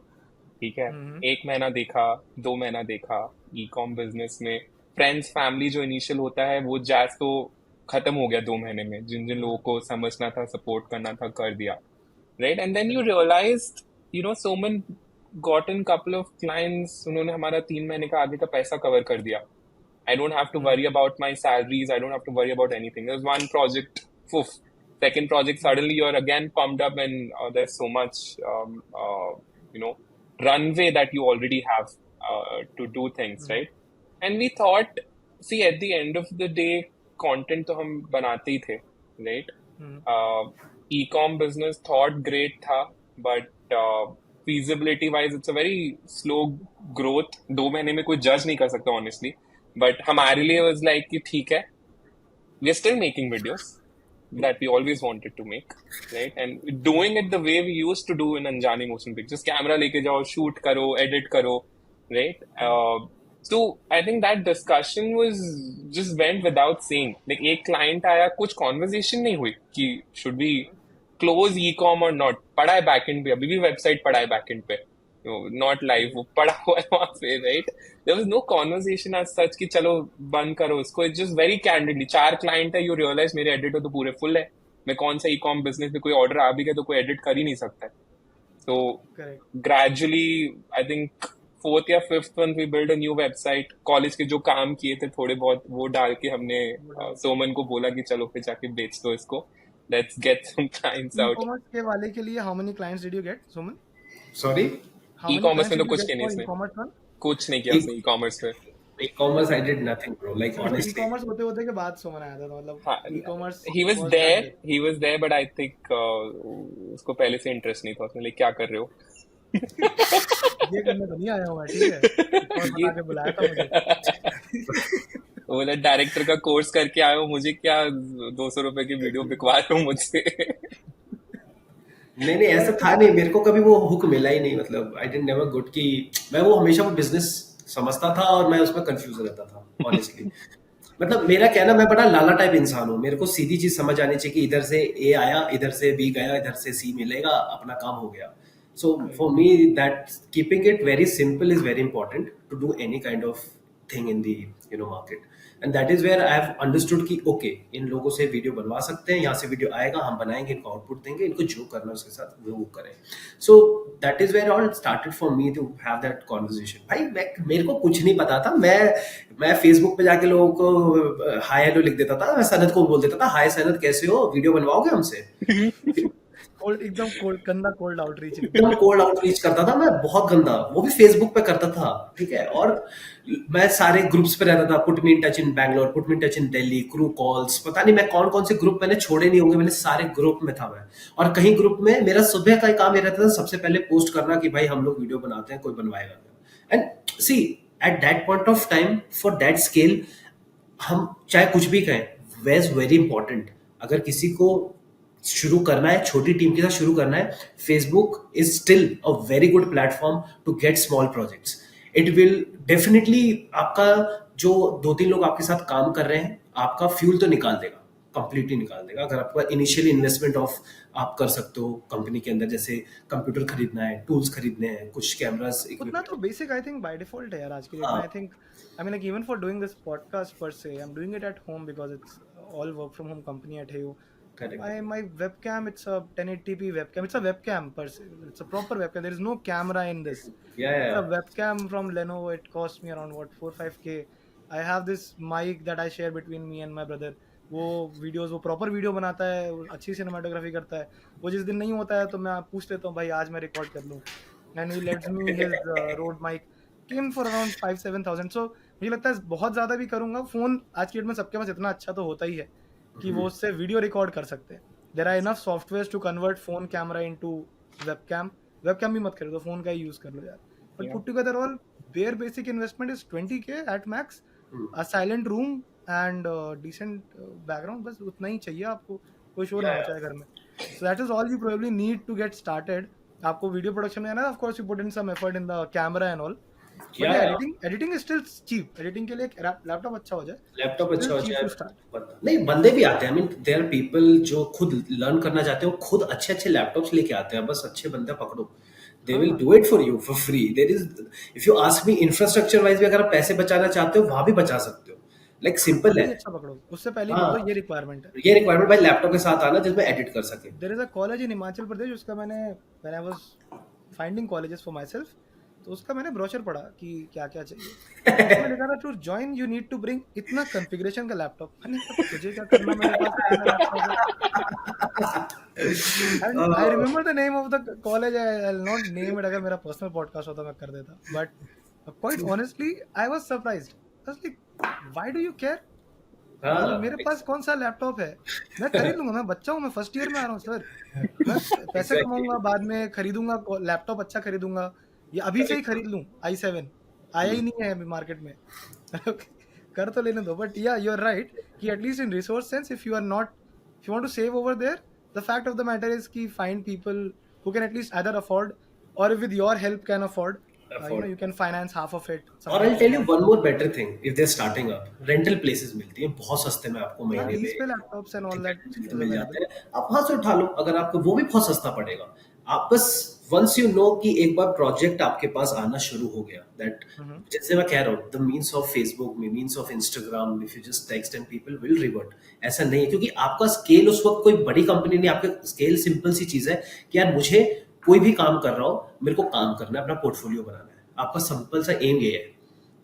ठीक है? एक महीना देखा, 2 महीना देखा, ई-कॉम बिजनेस में फ्रेंड्स फैमिली जो इनिशियल होता है वो जैस तो खत्म हो गया 2 महीने में, जिन जिन लोगों को समझना था, सपोर्ट करना था, कर दिया, right? And then you realized, Soman gotten couple of clients, उन्होंने हमारा 3 महीने का आगे का पैसा कवर कर दिया. I don't have to worry about my salaries. I don't have to worry about anything. There's one project, poof. Second project, suddenly you're again pumped up and there's so much, runway that you already have to do things, right? And we thought, see, at the end of the day, content तो हम बनाते ही थे, right? E-com business thought great था, but feasibility wise it's a very slow growth. 2 महीने में कोई judge नहीं कर सकता honestly, but हमारे लिए was like कि ठीक है, we are still making videos that we always wanted to make, right? And doing it the way we used to do in Anjani Motion Pictures, camera लेके जाओ, shoot करो, edit करो, right? So I think that discussion was just went without saying. Like एक client आया, कुछ conversation नहीं हुई कि should we close e-com or not. पड़ा है backend पे, अभी भी website पड़ा है backend पे, not live, वो पड़ा हुआ है वहाँ पे, right? There was no conversation as such कि चलो बंद करो उसको. It's just very candidly, 4 client है, you realize मेरे editor तो पूरे full है, मैं कौन सा e-com business में कोई order आ भी गया तो कोई edit कर ही नहीं सकता है. So gradually, I think 4th या 5th month we built a new website. College के जो काम किए थे थोड़े बहुत वो डाल के हमने सोमन को बोला कि चलो फिर जाके बेच दो इसको. Let's get some clients out. E-commerce के वाले के लिए how many clients did you get, Suman? Sorry? E-commerce में तो कुछ किया नहीं इसमें. कुछ नहीं किया इसमें e-commerce में. E-commerce I did nothing, bro. Like honestly. E-commerce होते के बाद सोमन आया था, मतलब e-commerce. He was there, but I think उसको पहले से इंटरेस्ट नहीं था. उसने ले क्या कर रहे हो? ये करने तो नहीं आया हूँ मैं, ठीक है? और बता के बुलाया था मुझे. वो बोला डायरेक्टर का कोर्स करके आया हूँ, मुझे क्या 200 रुपए की वीडियो बिकवा रहे हो मुझसे. नहीं ऐसा था नहीं, मेरे को कभी वो हुक मिला ही नहीं. मतलब आई डिडंट नेवर गुड कि मैं वो हमेशा वो बिजनेस समझता था और मैं उसमें कंफ्यूज रहता था ऑनेस्टली. मतलब मेरा कहना, मैं बड़ा लाला टाइप इंसान हूँ. मेरे को सीधी चीज समझ आनी चाहिए कि इधर से ए आया, इधर से बी गया, इधर से सी मिलेगा, अपना काम हो गया. So for me, that keeping it very simple is very important to do any kind of thing in the market. And that is where I have understood कि okay, इन लोगों से वीडियो बनवा सकते हैं, यहाँ से वीडियो आएगा, हम बनाएंगे, इनको आउटपुट देंगे, इनको जो करना है उसके साथ वो करें. So that is where all started for me to have that conversation. भाई मेरे को कुछ नहीं पता था. मैं फेसबुक पे जाके लोगों को हाय हेलो लिख देता था. मैं सनत को बोल देता था, हाय सनत कैसे हो, वीडियो बनवाओगे हमसे? एकदम गंदा कोल्ड आउटरीच. एकदम कोल्ड आउटरीच करता था मैं, बहुत गंदा. वो भी फेसबुक पे करता था, ठीक है. और मैं सारे ग्रुप्स पे रहता था. Put me in touch in Bangalore, put me in touch in Delhi, crew calls, पता नहीं मैं कौन कौन से ग्रुप मैंने छोड़े नहीं होंगे. मैंने सारे ग्रुप में था मैं. और कहीं ग्रुप में मेरा सुबह का काम ये रहता था सबसे पहले पोस्ट करना कि भाई हम लोग वीडियो बनाते हैं, कोई बनवाएगा. And see at that point of time, for that scale, हम चाहे कुछ भी कहें, वेज वेरी इंपॉर्टेंट. अगर किसी को शुरू करना है, छोटी टीम के साथ शुरू करना है, Facebook is still a very good platform to get small projects. It will definitely आपका जो 2-3 लोग आपके साथ काम कर रहे हैं, आपका फ्यूल तो निकाल देगा, कंप्लीटली निकाल देगा. अगर आपका इनिशियल इन्वेस्टमेंट ऑफ आप कर सकते हो कंपनी के अंदर, जैसे कंप्यूटर खरीदना है, टूल्स खरीदने हैं, कुछ कैमरास, उतना तो basic I think by default है यार आज के डेट में. I think I mean like even for doing this podcast पर से, I am doing it at home because it's all work from home company at हेयो. My webcam, it's a 1080p webcam. It's a webcam per se. It's a proper webcam. There is no camera in this. It's a webcam from Lenovo. It cost me around 4-5K. I have this mic that I share between me and my brother. वो videos, वो proper video बनाता है, अच्छी cinematography करता है. वो जिस दिन नहीं होता है तो मैं पूछ लेता हूँ भाई आज मैं रिकॉर्ड कर लूँ. And he lets me his Rode mic. Came for around 5-7 thousand. So मुझे लगता है बहुत ज़्यादा भी करूँगा, फ़ोन आज की डेट में सबके पास इतना अच्छा तो होता ही है कि वो उससे वीडियो रिकॉर्ड कर सकते हैं। There are enough softwares to convert phone camera into webcam. Webcam भी मत खरीदो, फ़ोन का ही यूज़ कर लो यार। But Yeah. Put together all bare basic investment is 20K at max, a silent room and decent background, बस उतना ही चाहिए आपको, कोई शोर ना हो जाए घर में। So that is all you probably need to get started. आपको वीडियो प्रोडक्शन में आना है, of course you put in some effort in the camera and all, but yeah editing is still cheap. Editing के लिए एक laptop अच्छा हो जाए, लैपटॉप अच्छा हो चीप जाए, टू स्टार्ट। नहीं बंदे भी आते हैं, I mean there are people जो खुद लर्न करना चाहते हैं, वो खुद अच्छे अच्छे लैपटॉप्स लेके आते हैं, बस अच्छे बंदे पकड़ो, they will do it for you for free. There is, if you ask me, infrastructure wise भी अगर आप पैसे बचाना चाहते हो वहां भी बचा सकते हो, लाइक सिंपल पहले है। ही अच्छा पकड़ो, उससे पहले ही हाँ, पकड़ो, ये रिक्वायरमेंट है। ये रिक्वायरमेंट भाई लैपटॉप के साथ आना जिसमें एडिट कर सके। There is a college in Himachal Pradesh, उसका मैंने when I was finding colleges for myself, तो उसका मैंने ब्रोशर पढ़ा कि क्या क्या चाहिए। उसमें लिखा था to join you need to bring इतना कॉन्फ़िगरेशन का लैपटॉप। मैंने कहा तुझे क्या करना, मेरे पास इतना लैपटॉप है। And I remember the name of the college, I will not name it, अगर मेरा पर्सनल पॉडकास्ट होता मैं कर देता, but quite honestly I was surprised. I was like why do you care, मतलब मेरे पास कौन सा लैपटॉप है, मैं खरीद लूंगा, मैं बच्चा हूँ, मैं फर्स्ट ईयर में आ रहा हूँ सर, मैं पैसे कमाऊंगा, बाद में खरीदूंगा लैपटॉप, अच्छा खरीदूंगा, या अभी से ही खरीद लूं। i7 आया ही नहीं है अभी मार्केट में। कर तो लेने दो, but yeah you are right कि at least in resource sense, if you are not, if you want to save over there, the fact of the matter is कि find people who can at least either afford or with your help can afford, you can finance half of it, और I'll tell you one more better thing, if they're starting up, rental places मिलती हैं बहुत सस्ते में, आपको महीने lease पे में लैपटॉप्स एंड ऑल दैट मिल जाते हैं, आप वहां से उठा लो, अगर आपको वो भी बहुत सस्ता पड़ेगा। आप बस वंस यू नो कि एक बार प्रोजेक्ट आपके पास आना शुरू हो गया, दैट जैसे मैं कह रहा हूँ, the means of Facebook, means of Instagram, if you just text and people will revert, ऐसा नहीं है, क्योंकि आपका स्केल उस वक्त कोई बड़ी कंपनी नहीं, आपका स्केल सिंपल सी चीज है कि यार मुझे कोई भी काम कर रहा हो, मेरे को काम करना है, अपना पोर्टफोलियो बनाना है। आपका सिंपल सा एम ये है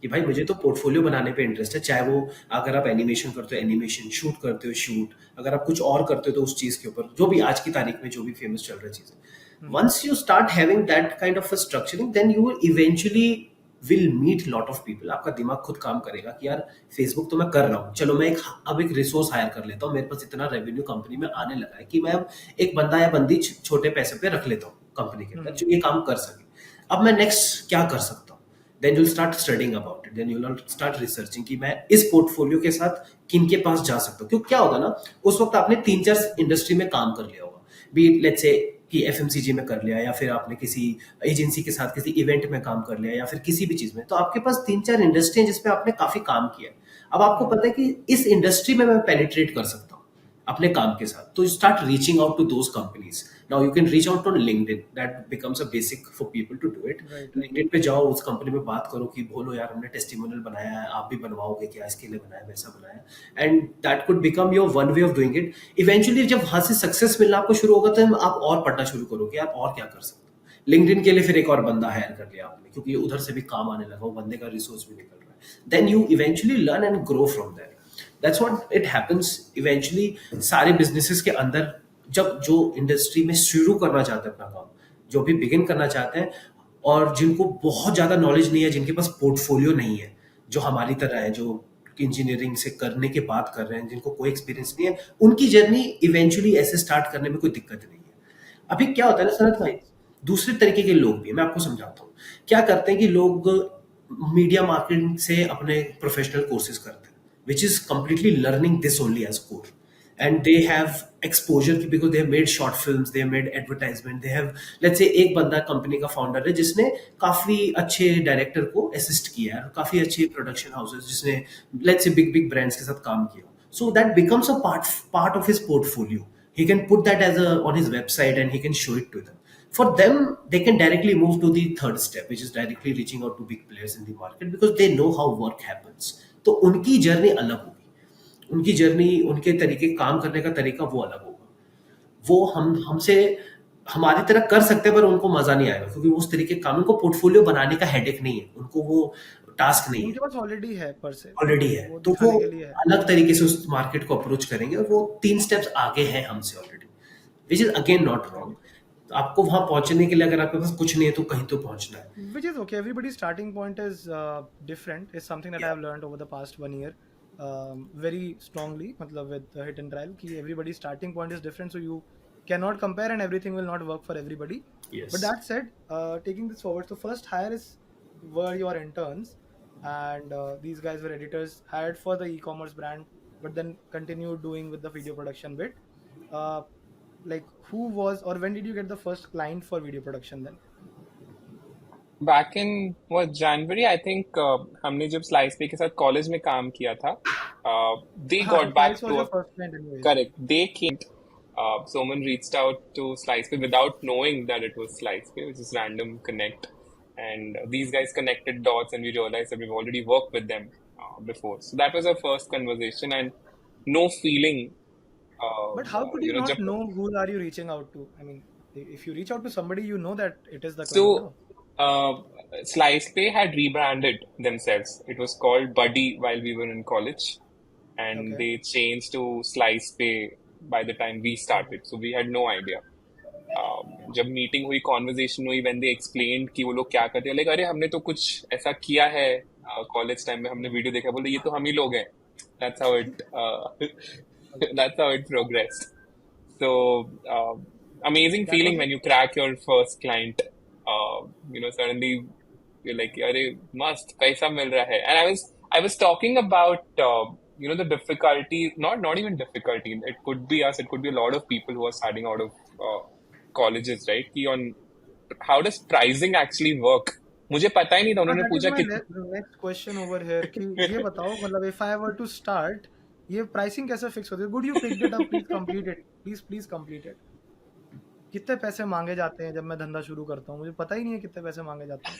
कि भाई मुझे तो पोर्टफोलियो बनाने पे इंटरेस्ट है, चाहे वो अगर आप एनिमेशन करते हो एनिमेशन, शूट करते हो शूट, अगर आप कुछ और करते हो तो उस चीज के ऊपर, जो भी आज की तारीख में जो भी फेमस चल रहा है चीजें, once you start having that kind of structuring, then you eventually will meet lot of people. आपका दिमाग खुद काम करेगा कि यार फेसबुक तो मैं कर रहा हूँ, चलो मैं अब एक रिसोर्स हायर कर लेता हूँ, मेरे पास इतना रेवेन्यू कंपनी में आने लगा है कि मैं अब एक बंदा या बंदी छोटे पैसे पे रख लेता हूँ कंपनी के अंदर जो ये काम कर सके। अब मैं नेक्स्ट क्या कर सकता हूँ, then you'll start studying about it, then you'll start researching कि मैं इस पोर्टफोलियो के साथ किन के पास जा सकता हूँ। क्योंकि क्या होगा ना, उस वक्त आपने 3-4 इंडस्ट्री में काम कर लिया होगा, बी इट लेट्स से कि एफएमसीजी में कर लिया, या फिर आपने किसी एजेंसी के साथ किसी इवेंट में काम कर लिया, या फिर किसी भी चीज में, तो आपके पास 3-4 इंडस्ट्री है जिसमें आपने काफी काम किया। अब आपको पता है कि इस इंडस्ट्री में मैं पेनिट्रेट कर सकता हूँ अपने काम के साथ, तो start reaching out to those companies. Now you can reach out on LinkedIn, that becomes a basic for people to do it. LinkedIn पे जाओ, उस कंपनी में बात करो कि बोलो यार हमने टेस्टिमोनियल बनाया है, आप भी बनवाओगे क्या, इसके लिए बनाया, वैसा बनाया, and that could become your one way of doing it. Eventually जब वहां से सक्सेस मिलना आपको शुरू होगा, तो आप और पढ़ना शुरू करोगे यार और क्या कर सकते हो। लिंक्डइन के लिए फिर एक और बंदा हायर कर लिया आपने, क्योंकि उधर से भी काम आने लगा, वो बंदे का रिसोर्स भी निकल रहा है, then you eventually learn and grow from that. That's what it happens eventually। सारे बिजनेसेस के अंदर जब जो इंडस्ट्री में शुरू करना चाहते हैं अपना काम, जो भी बिगिन करना चाहते हैं, और जिनको बहुत ज्यादा नॉलेज नहीं है, जिनके पास पोर्टफोलियो नहीं है, जो हमारी तरह है, जो इंजीनियरिंग से करने के बाद कर रहे हैं, जिनको कोई एक्सपीरियंस नहीं है, उनकी जर्नी इवेंचुअली ऐसे स्टार्ट करने में कोई दिक्कत नहीं है। अभी क्या होता है ना सनत भाई, दूसरे तरीके के लोग भी हैं, मैं आपको समझाता हूँ। क्या करते हैं कि लोग मीडिया मार्केटिंग से अपने प्रोफेशनल कोर्सेज करते हैं, which is completely learning this only as core, and they have exposure because they have made short films, they have made advertisement, they have, let's say एक बंदा कंपनी का founder है जिसने काफी अच्छे डायरेक्टर को असिस्ट किया है, काफी अच्छे प्रोडक्शन हाउसेस जिसने let's say big ब्रांड्स के साथ काम किया, so that becomes a part of his portfolio। he can put that as on his website and he can show it to them। for them they can directly move to the third step, which is directly reaching out to big players in the market because they know how work happens। तो उनकी journey अलग होगी, उनकी journey, उनके तरीके काम करने का तरीका वो अलग होगा। वो हमसे हमारी तरह कर सकते हैं, पर उनको मजा नहीं आएगा, क्योंकि उस तरीके काम, उनको पोर्टफोलियो बनाने का हेडेक नहीं है, उनको वो टास्क नहीं है, उनके पास ऑलरेडी है, पर से ऑलरेडी है, तो वो अलग तरीके से उस मार्केट को अप्रोच करेंगे, और वो 3 स्टेप्स आगे हैं हमसे already, which is again not wrong. आपको वहां पहुंचने के लिए अगर आपके पास कुछ नहीं है तो कहीं तो पहुंचना है. which is okay. Everybody's starting point is different. It's something that Yeah. I've learned over the past 1 year very strongly. Matlab with the hit and trial, ki everybody's starting point is different, so you cannot compare, and everything will not work for everybody. But Yes. that said, taking this forward, so first hire is were your interns, and these guys were editors hired for the e-commerce brand, but then continued doing with the video production bit. Uh, like who was or when did you get the first client for video production then? Back in what January, I think हमने जब slice पे के साथ college में काम किया था, they हाँ, so got back Slice was to your a first client anyways. correct. They came. Someone reached out to SlicePay without knowing that it was SlicePay, which is random connect, and these guys connected dots, and we realized that we've already worked with them before. So that was our first conversation, and no feeling. But how could you not जब know who are you reaching out to? I mean, if you reach out to somebody, you know that it is the client, So, no? SlicePay had rebranded themselves. It was called Buddy while we were in college, and Okay. they changed to SlicePay by the time we started. So we had no idea. जब meeting हुई, conversation हुई, when they explained कि वो लोग क्या करते हैं, like अरे हमने तो कुछ ऐसा किया है कॉलेज टाइम में, हमने वीडियो देखा, बोले ये तो हम ही लोग हैं. That's how it that's how it progressed. So amazing That feeling was when you crack your first client. Suddenly you're like, "अरे मस्त पैसा मिल रहा है." And I was talking about the difficulty, not even difficulty. It could be us. It could be a lot of people who are starting out of colleges, right? कि on how does pricing actually work? मुझे पता ही नहीं था. उन्होंने that is पूछा my कि next question over here कि ये बताओ मतलब if I were to start ये pricing कैसे fix होती है? Good, you picked it up. Please complete it. Please complete it. कितने पैसे मांगे जाते हैं जब मैं धंधा शुरू करता हूँ? मुझे पता ही नहीं है कितने पैसे मांगे जाते हैं.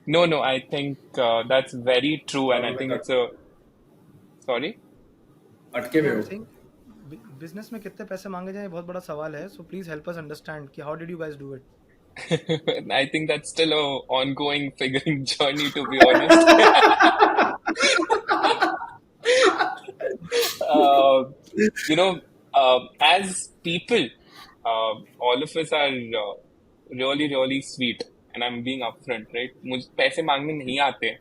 no, I think that's very true, and I think it's a sorry. अटके हुए I'm हो. saying बिजनेस में कितने पैसे मांगे जाए बहुत बड़ा सवाल है. So please help us understand कि how did you guys do it? I think that's still a ongoing figuring journey, to be honest. As people, all of us are really, really sweet, and I'm being upfront, right? मुझे पैसे मांगने नहीं आते हैं,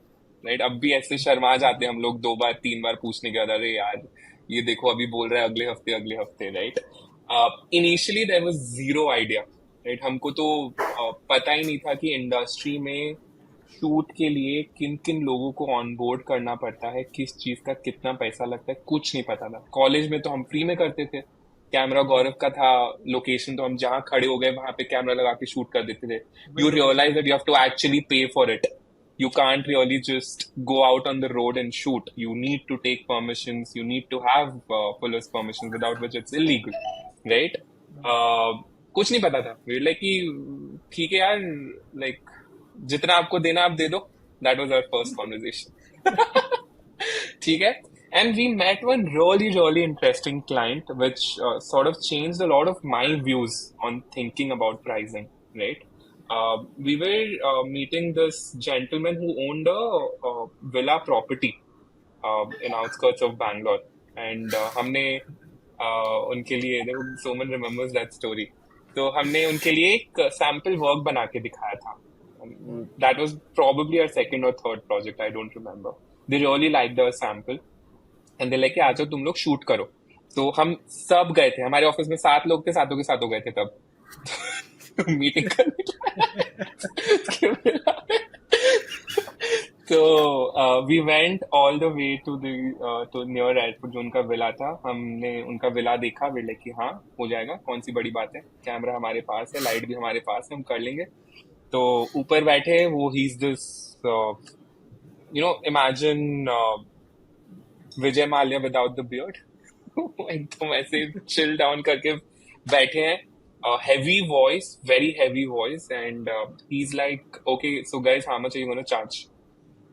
right? अब भी ऐसे शर्मा जाते हैं हम लोग 2 बार 3 बार पूछने के बाद, अरे यार ये देखो अभी बोल रहा है अगले हफ्ते, right? Initially there was zero idea, right? हमको तो पता ही नहीं था कि इंडस्ट्री में शूट के लिए किन किन लोगों को ऑनबोर्ड करना पड़ता है, किस चीज का कितना पैसा लगता है, कुछ नहीं पता था. कॉलेज में तो हम फ्री में करते थे. कैमरा गौरव का था, लोकेशन तो हम जहाँ खड़े हो गए वहां पे कैमरा लगा के शूट कर देते थे. You realise that you have to actually pay for it. You can't really just go out on the road and shoot. You need to take permissions. You need to have police permissions, without which it's illegal, right? कुछ नहीं पता था. We were like कि ठीक है यार, like जितना आपको देना आप दे दो. That was our first conversation. ठीक है. And we met one really, really interesting client, which sort of changed a lot of my views on thinking about pricing, right? We were meeting this gentleman who owned a villa property in outskirts of Bangalore, and हमने उनके लिए, Soman remembers that story. तो हमने उनके लिए एक sample work बना के दिखाया था. That was probably our second or third project. I don't remember. They really liked the sample, and they like, आ जाओ तुम लोग शूट करो. तो हम सब गए थे. हमारे ऑफिस में 7 लोग थे, सातों के सातों गए थे तब मीटिंग करने के लिए. So we went all the way to near airport, जो उनका विला था. हमने उनका विला देखा. वे लाइक कि हाँ हो जाएगा, कौन सी बड़ी बात है, कैमरा हमारे पास है, लाइट भी हमारे पास है, हम कर लेंगे. तो ऊपर बैठे वो, he is this imagine Vijay Mallya without the beard. एकदम ऐसे चिल डाउन करके बैठे हैं. Heavy voice, very heavy voice, and he's like, okay, so guys, how much are you going to charge?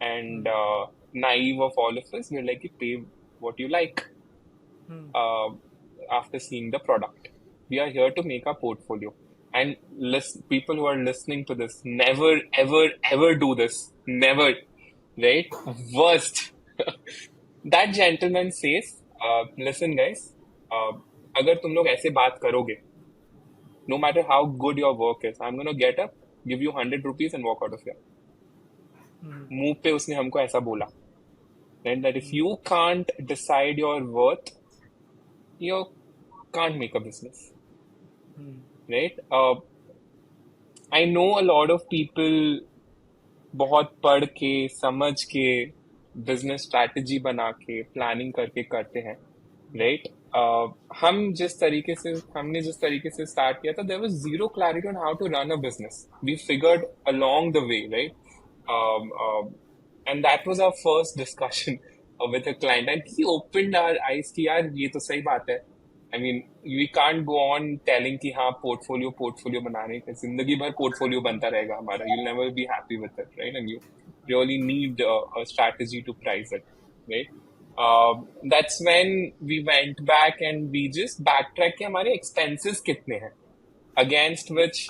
And naive of all of us, we're like, pay what you like. After seeing the product, we are here to make a portfolio. And people who are listening to this, never, ever, ever do this. Never, right? Worst. That gentleman says, listen guys, अगर तुम लोग ऐसे बात करोगे no matter how good your work is, I'm gonna get up, give you 100 rupees and walk out of here. मुंह पे उसने हमको ऐसा बोला, right? That if you can't decide your worth, you can't make a business, right? I know a lot of people बहुत पढ़ के समझ के बिजनेस स्ट्रैटेजी बना के प्लानिंग करके करते हैं, राइट? हमने जिस तरीके से स्टार्ट किया था, there was zero clarity on how to run a business. We figured along the way, right? And that was our first discussion with a client, and he opened our eyes कि यार ये तो सही बात है. I mean, we can't go on telling कि हाँ portfolio बनाने का जिंदगी भर पोर्टफोलियो बनता रहेगा हमारा. You'll never be happy with it, right? And you really need a strategy to price it, right? That's when we went back and we just backtrack कि हमारे expenses कितने हैं, against which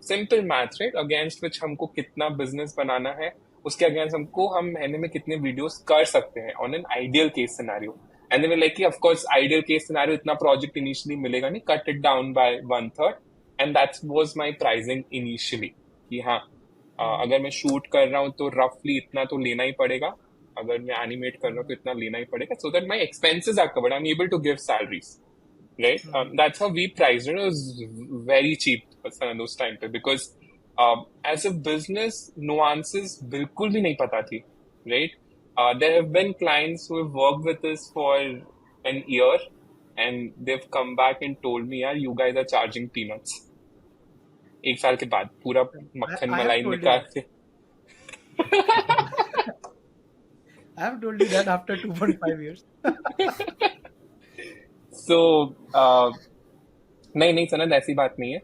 simple math, right? Against which हमको कितना business बनाना है, उसके against हमको हम महीने में कितने videos कर सकते हैं on an ideal case scenario. And they were like, of course, ideal case scenario, इतना project initially मिलेगा नहीं, cut it down by 1/3. And that was my pricing initially. कि हाँ, अगर मैं shoot कर रहा हूँ तो roughly इतना तो लेना ही पड़ेगा. अगर मैं animate कर रहा हूँ तो इतना लेना ही पड़ेगा. So that my expenses are covered. I'm able to give salaries. Right? That's how we priced it. It was very cheap those time पे, because as a business, nuances बिल्कुल भी नहीं पता थी. Right? There have been clients who have worked with us for an year and they've come back and told me, यार, you guys are charging peanuts. एक साल के बाद पूरा मक्खन I have मलाई told you निकाल that. के. I have told you that after 2.5 years. So, नहीं सनद, ऐसी बात नहीं है.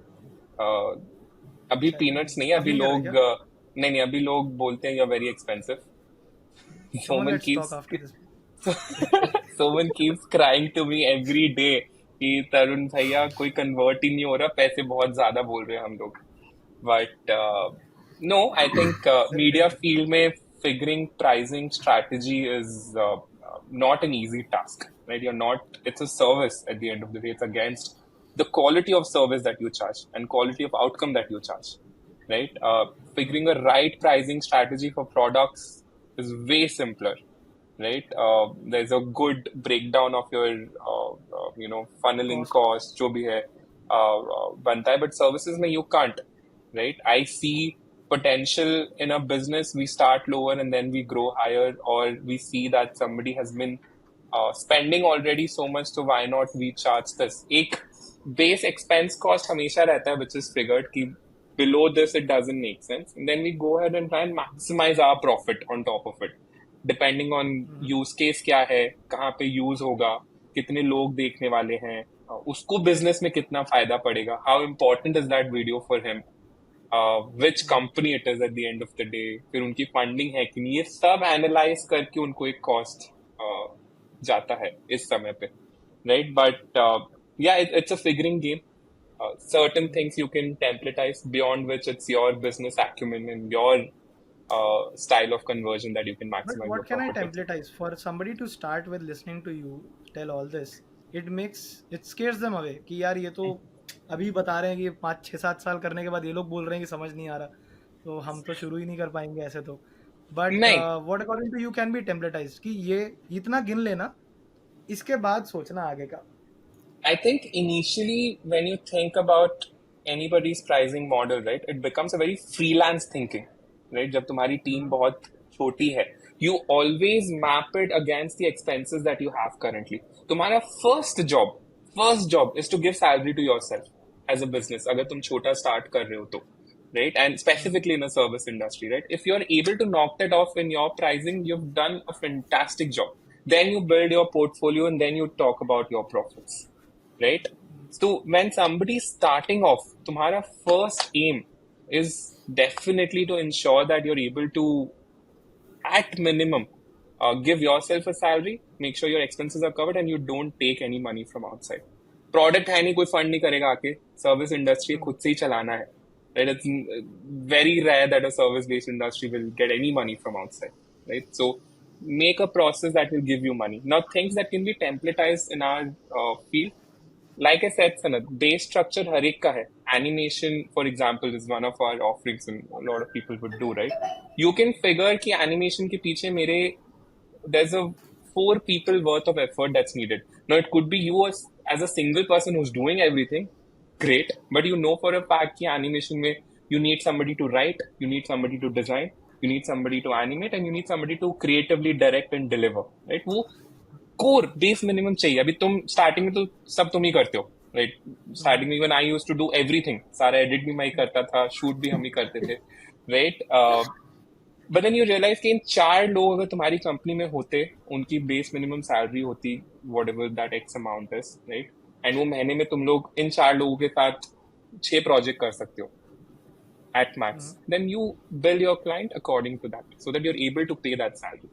अभी peanuts नहीं है, अभी अभी नहीं लोग कर रहे क्या? नहीं, अभी लोग बोलते हैं you're very expensive. Someone, Someone let's keeps talk after this. someone keeps crying to me every day कि तरुण भैया कोई कन्वर्ट ही नहीं हो रहा, पैसे बहुत ज्यादा बोल रहे हैं हम लोग. But no, I think media field में figuring pricing strategy is not an easy task, right? It's a service at the end of the day. It's against the quality of service that you charge and quality of outcome that you charge, right? Figuring a right pricing strategy for products is way simpler, right? There's a good breakdown of your funneling cost जो भी है बनता है, but services में you can't, right? I see potential in a business, we start lower and then we grow higher, or we see that somebody has been spending already so much, so why not we charge this. एक base expense cost हमेशा रहता है, which is figured कि below this it doesn't make sense, and then we go ahead and try and maximize our profit on top of it, depending on use case क्या है, कहाँ पे use होगा, कितने लोग देखने वाले हैं, उसको business में कितना फायदा पड़ेगा, how important is that video for him, which company it is at the end of the day, फिर उनकी funding है कि नहीं, ये सब analyze करके उनको एक cost जाता है इस समय पे, right? But yeah, it's a figuring game. Certain things you can templatize, beyond which it's your business acumen and your style of conversion that you can But maximize your what can I profit with. templatize for somebody to start with listening to you tell all this? It scares them away कि यार ये तो अभी बता रहे हैं कि 5-6-7 साल करने के बाद ये लोग बोल रहे हैं कि समझ नहीं आ रहा, तो हम तो शुरू ही नहीं कर पाएंगे ऐसे तो. But नहीं, what according to you can be templatized कि ये इतना गिन लेना, इसके बाद सोचना आगे का. I think initially when you think about anybody's pricing model, right, it becomes a very freelance thinking, right? जब तुम्हारी टीम बहुत छोटी है, you always map it against the expenses that you have currently. तुम्हारा first job is to give salary to yourself as a business, अगर तुम छोटा start कर रहे हो तो, right? And specifically in a service industry, right? If you're able to knock that off in your pricing, you've done a fantastic job. Then you build your portfolio and then you talk about your profits, right? So when somebody's starting off, तुम्हारा first aim is definitely to ensure that you're able to, at minimum, give yourself a salary, make sure your expenses are covered, and you don't take any money from outside. Product है नहीं, कोई fund नहीं करेगा आके, service industry खुद से ही चलाना है, right? It's very rare that a service-based industry will get any money from outside, right? So make a process that will give you money. Now, things that can be templatized in our field, like I said, Sanat, base structure हर एक का है. Animation, for example, is one of our offerings and a lot of people would do, right? You can figure कि animation के पीछे मेरे there's a 4 people worth of effort that's needed. Now it could be you as a single person who's doing everything, great, but you know for a fact कि animation में you need somebody to write, you need somebody to design, you need somebody to animate, and you need somebody to creatively direct and deliver, right? वो core base minimum चाहिए. अभी तुम starting में तो सब तुम ही करते हो, राइट? स्टार्टिंग में even I used to do everything. सारा एडिट भी मैं ही करता था, शूट भी हम ही करते थे, right? But then you realise कि इन 4 लोग अगर तुम्हारी कंपनी में होते, उनकी बेस मिनिमम सैलरी होती what ever that x amount is, right? And वो महीने में तुम लोग इन 4 लोगों के साथ 6 प्रोजेक्ट कर सकते हो at max. Then you bill your client according to that, so that you're able to pay that salary.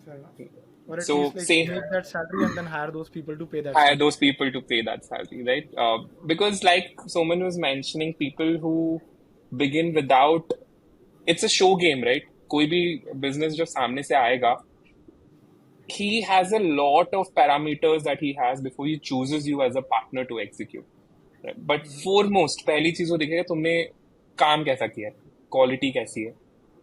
Fair enough. Or at So, least like say make that salary and then hire those people to pay that hire salary. those people to pay that salary, right? Because like Soman was mentioning, people who begin without, it's a show game, right? कोई भी business जो सामने से आएगा, he has a lot of parameters that he has before he chooses you as a partner to execute. Right? But foremost, पहली चीज वो देखेगा तुमने काम कैसा किया है, क्वालिटी कैसी है,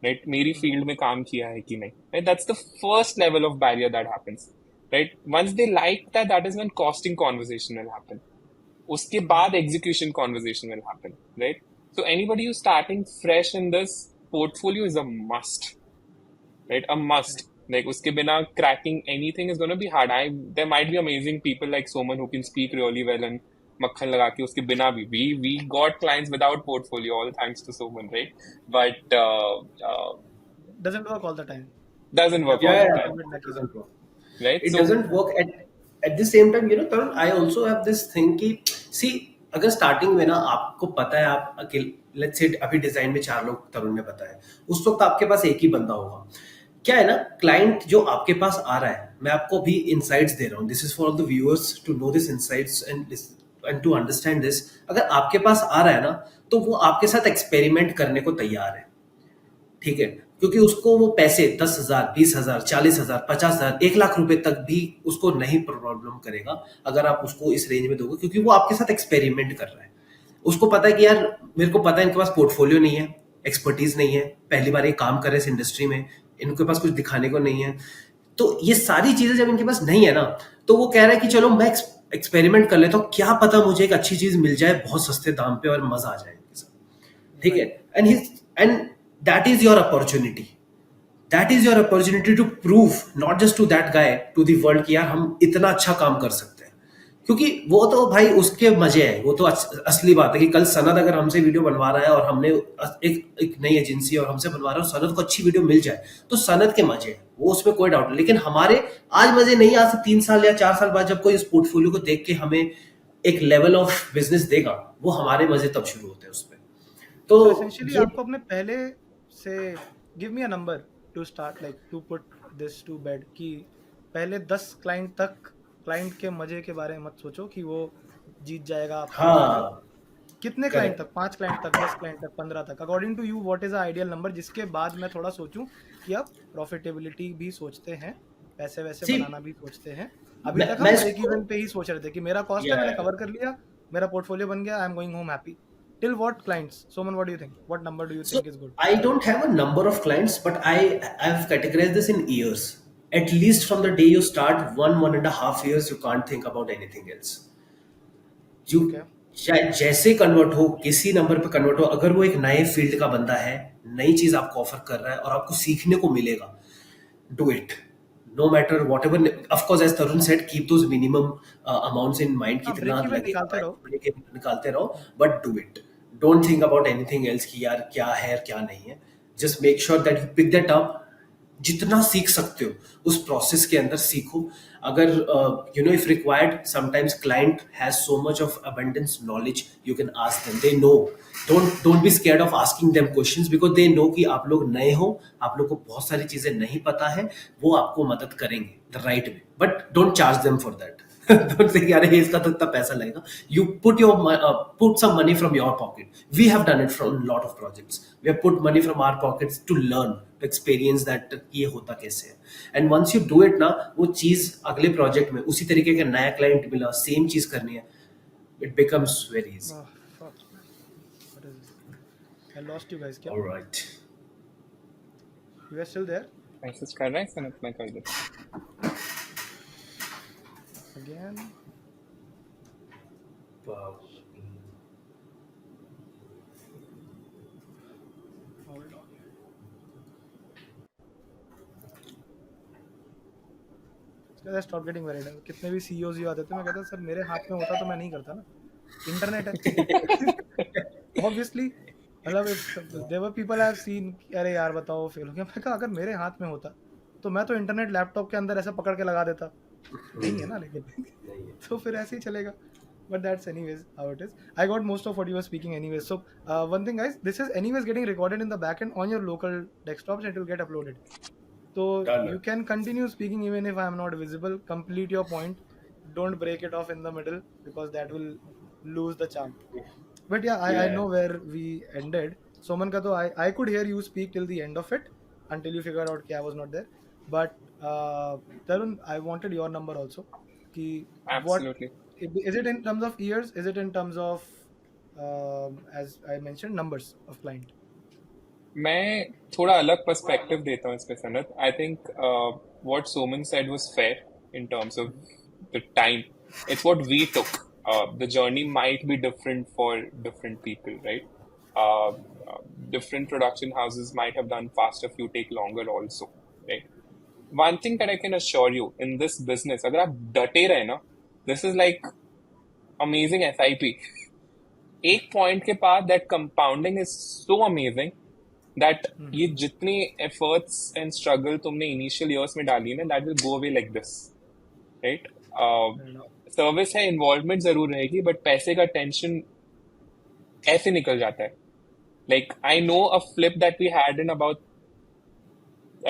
राइट? मेरी फील्ड में काम किया है कि नहीं, right? That's the first level of barrier that happens, right? Once they like that, that is when costing conversation will happen. उसके बाद execution conversation will happen, right? So anybody who starting fresh in this portfolio is a must, right? A must. Like uske bina cracking anything is going to be hard. There might be amazing people like Soman who can speak really well and makhan laga ke uske bina bhi. We got clients without portfolio, all thanks to Soman, right? But Doesn't work all the time. doesn't work Yeah, all the yeah, time, it doesn't work. right? It So doesn't work at the same time. Tarun, I also have this thing कि see, अगर starting में ना आपको पता है आप अकेले, let's say अभी डिजाइन में 4 लोग तरुण ने बताया, उस वक्त आपके पास एक ही बंदा होगा. क्या है ना, क्लाइंट जो आपके पास आ रहा है, मैं आपको भी इनसाइट्स दे रहा हूँ. This is for the viewers to know this insights and to understand this. अगर आपके पास आ रहा है ना, तो वो आपके साथ एक्सपेरिमेंट करने को तैयार है, ठीक है? क्योंकि उसको वो पैसे 10,000, 20,000, 40,000, 50,000, 1 लाख रुपए तक भी उसको नहीं प्रॉब्लम करेगा अगर आप उसको इस रेंज में दोगे, क्योंकि वो आपके साथ एक्सपेरिमेंट कर रहा है. उसको पता है कि यार मेरे को पता है इनके पास पोर्टफोलियो नहीं है, एक्सपर्टीज नहीं है, पहली बार ये काम कर रहे हैं इस इंडस्ट्री में, इनके पास कुछ दिखाने को नहीं है. तो ये सारी चीजें जब इनके पास नहीं है ना, तो वो कह रहा है कि चलो मैं एक्सपेरिमेंट कर लेता हूँ, क्या पता मुझे एक अच्छी चीज मिल जाए बहुत सस्ते दाम पे और मजा आ जाए इनके साथ, ठीक है? And that is your opportunity. That is your opportunity to prove not just to that guy, to the world कि यार हम इतना अच्छा काम कर सकते हैं. क्योंकि वो तो भाई उसके मजे है, वो तो असली बात है कि कल सनद अगर हमसे वीडियो बनवा रहा है और हमने एक नई एजेंसी और हमसे बनवा रहा है और सनद को अच्छी वीडियो मिल जाए, तो सनद के मजे है, वो उसमें कोई डाउट नहीं. लेकिन हमारे आज मजे नहीं आ सकते. 3 साल या 4 साल बाद जब कोई इस पोर्टफोलियो को देख के हमें एक लेवल ऑफ बिजनेस देगा, वो हमारे मजे तब शुरू होते हैं उसमें. तो So essentially आपको अपने पहले से give me a number to start like to put this to bed कि पहले 10 क्लाइंट तक क्लाइंट के मजे के बारे में मत सोचो कि वो जीत जाएगा आपका. हाँ, कितने क्लाइंट तक? 5 क्लाइंट तक, 10 क्लाइंट तक, 15 तक, according to you what is the ideal number, जिसके बाद मैं थोड़ा सोचूं कि अब प्रॉफिटेबिलिटी भी सोचते हैं, पैसे वैसे See, बनाना भी सोचते हैं. अभी मैं तक हम मैं ब्रेक इवन पे ही सोच रहे थे कि मेरा कॉस्ट है, Yeah, मैंने yeah. कवर कर लिया, मेरा पोर्टफोलियो बन गया, I am going home happy. Till what clients? Soman, what do you think, what number do you So think is good? I don't have a number of clients, but I've categorized this in years. At least from the day you start, 1.5 years, you can't think about anything else. You Okay. जैसे convert हो, किसी number पे convert हो, अगर वो एक नए field का बंदा है, नई चीज आपको ऑफर कर रहा है और आपको सीखने को मिलेगा, do it. No matter whatever. Of course, as Tarun said, keep those minimum amounts in mind. हाँ, कितना break even लगेगा, निकालते रहो. break even निकालते रहो, but do it. Don't think about anything else कि यार क्या है क्या नहीं है. Just make sure that you pick that up. जितना सीख सकते हो उस प्रोसेस के अंदर सीखो. अगर if required, sometimes client has so much of abundance knowledge, you can ask them. They know. Don't be scared of asking them questions because they know कि आप लोग नए हो, आप लोग को बहुत सारी चीजें नहीं पता है, वो आपको मदद करेंगे the right way. But don't charge them for that. Don't say यार इसका तो इतना पैसा लगेगा. You put some money from your pocket. We have done it from a lot of projects. We have put money from our pockets to learn, experience that ये होता कैसे है. And once you do it ना, वो चीज अगले project में उसी तरीके का नया क्लाइंट मिला, सेम चीज करनी है, it becomes very easy. Oh, fuck, man. What is this? I lost you guys. क्या? Alright. You guys still there? Message कर रहा है सनत, मैं कर देता Again? Hold on. I stopped getting worried. कितने भी CEOs ही आते थे, मैं कहता सर मेरे हाथ में होता तो मैं नहीं करता ना. इंटरनेट है. Obviously, मतलब there were people I have seen, अरे यार बताओ फेल हो गया. मैं कहा अगर मेरे हाथ में होता तो मैं तो इंटरनेट लैपटॉप के अंदर ऐसा पकड़ के लगा देता. नहीं है ना, लेकिन तो फिर ऐसे ही चलेगा. But that's anyways how it is. I got most of what you were speaking anyways. So one thing guys, this is anyways getting recorded in the backend on your local desktops and it will get uploaded. So Done. you can continue speaking even if I am not visible. Complete your point. Don't break it off in the middle because that will lose the charm. But yeah, I Yeah. know where we ended. Soman ka to I could hear you speak till the end of it until you figured out that I was not there. But Tarun, I wanted your number also. Ki what absolutely. is it in terms of years? Is it in terms of as I mentioned numbers of client? मैं थोड़ा अलग perspective देता हूँ इस पे Sanat. I think what Soman said was fair in terms of the time. It's what we took. The journey might be different for different people, right? Different production houses might have done faster, few take longer also, right? One thing that I can assure you in this business, अगर आप डटे रहे ना, this is like amazing SIP. एक point के बाद that compounding is so amazing that ये जितने efforts and struggle तुमने initial years में डाली है ना, that will go away like this, right? Service है, इन्वॉल्वमेंट जरूर रहेगी, बट पैसे का टेंशन ऐसे निकल जाता है. Like I know a flip that we had in about,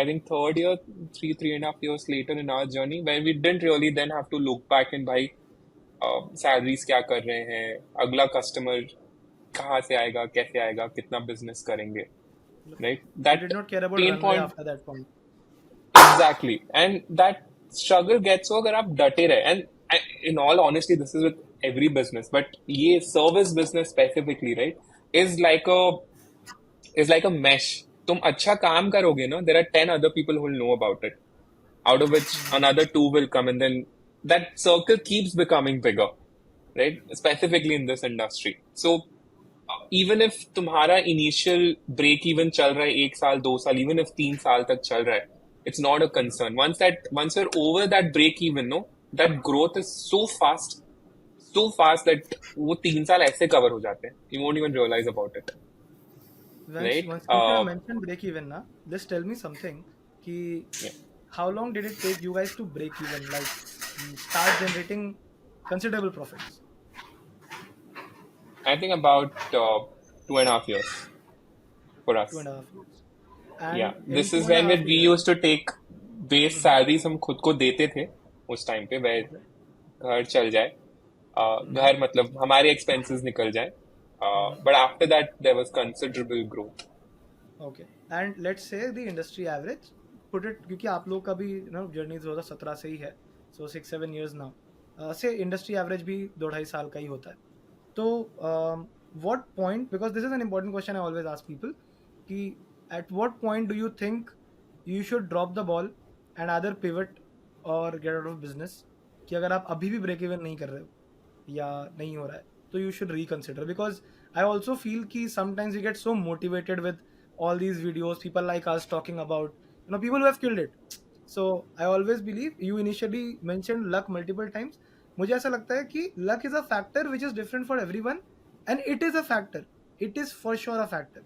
I think, third year, 3.5 years later in our journey, where we didn't really then have to look back and buy salaries क्या कर रहे हैं, अगला customer कहाँ से आएगा, कैसे आएगा, कितना बिजनेस करेंगे, right? I That did not care about pain runway point, after that point. exactly, and that struggle gets so अगर आप डटे रहे, and in all honesty, this is with every business, but ये service business specifically, right, is like a mesh. तुम अच्छा काम करोगे ना, there are 10 other people who will know about it, out of which another 2 will come, and then that circle keeps becoming bigger, right? Specifically in this industry. So even if तुम्हारा initial break even चल रहा है 1 साल 2 साल, even if 3 साल तक चल रहा है, it's not a concern. Once you're over that break even, no, that growth is so fast that वो 3 साल ऐसे cover हो जाते हैं. You won't even realize about it. Right? Once you mentioned break even na, just tell me something ki Yeah. how long did it take you guys to break even, like start generating considerable profits? I think about 2.5 years for us. 2.5 years. And Yeah, in this is 2.5 when we years, used to take base salaries हम खुद को देते थे उस time पे, where घर चल जाए, घर मतलब हमारे expenses निकल जाए, but after that there was considerable growth. okay, and let's say the industry average, put it, क्योंकि आप लोग का भी जर्नी 2017 से ही है, so 6-7 years now, say industry average भी 2.5 साल का ही होता है. तो what point, because this is an important question I always ask people, कि at what point do you think you should drop the ball and either pivot or get out of business, कि अगर आप अभी भी break even नहीं कर रहे हो या नहीं हो रहा है तो you should reconsider, because I also feel कि sometimes we get so motivated with all these videos, people like us talking about people who have killed it. So I always believe, you initially mentioned luck multiple times, मुझे ऐसा लगता है कि luck is a factor which is different for everyone, and it is a factor, it is for sure a factor.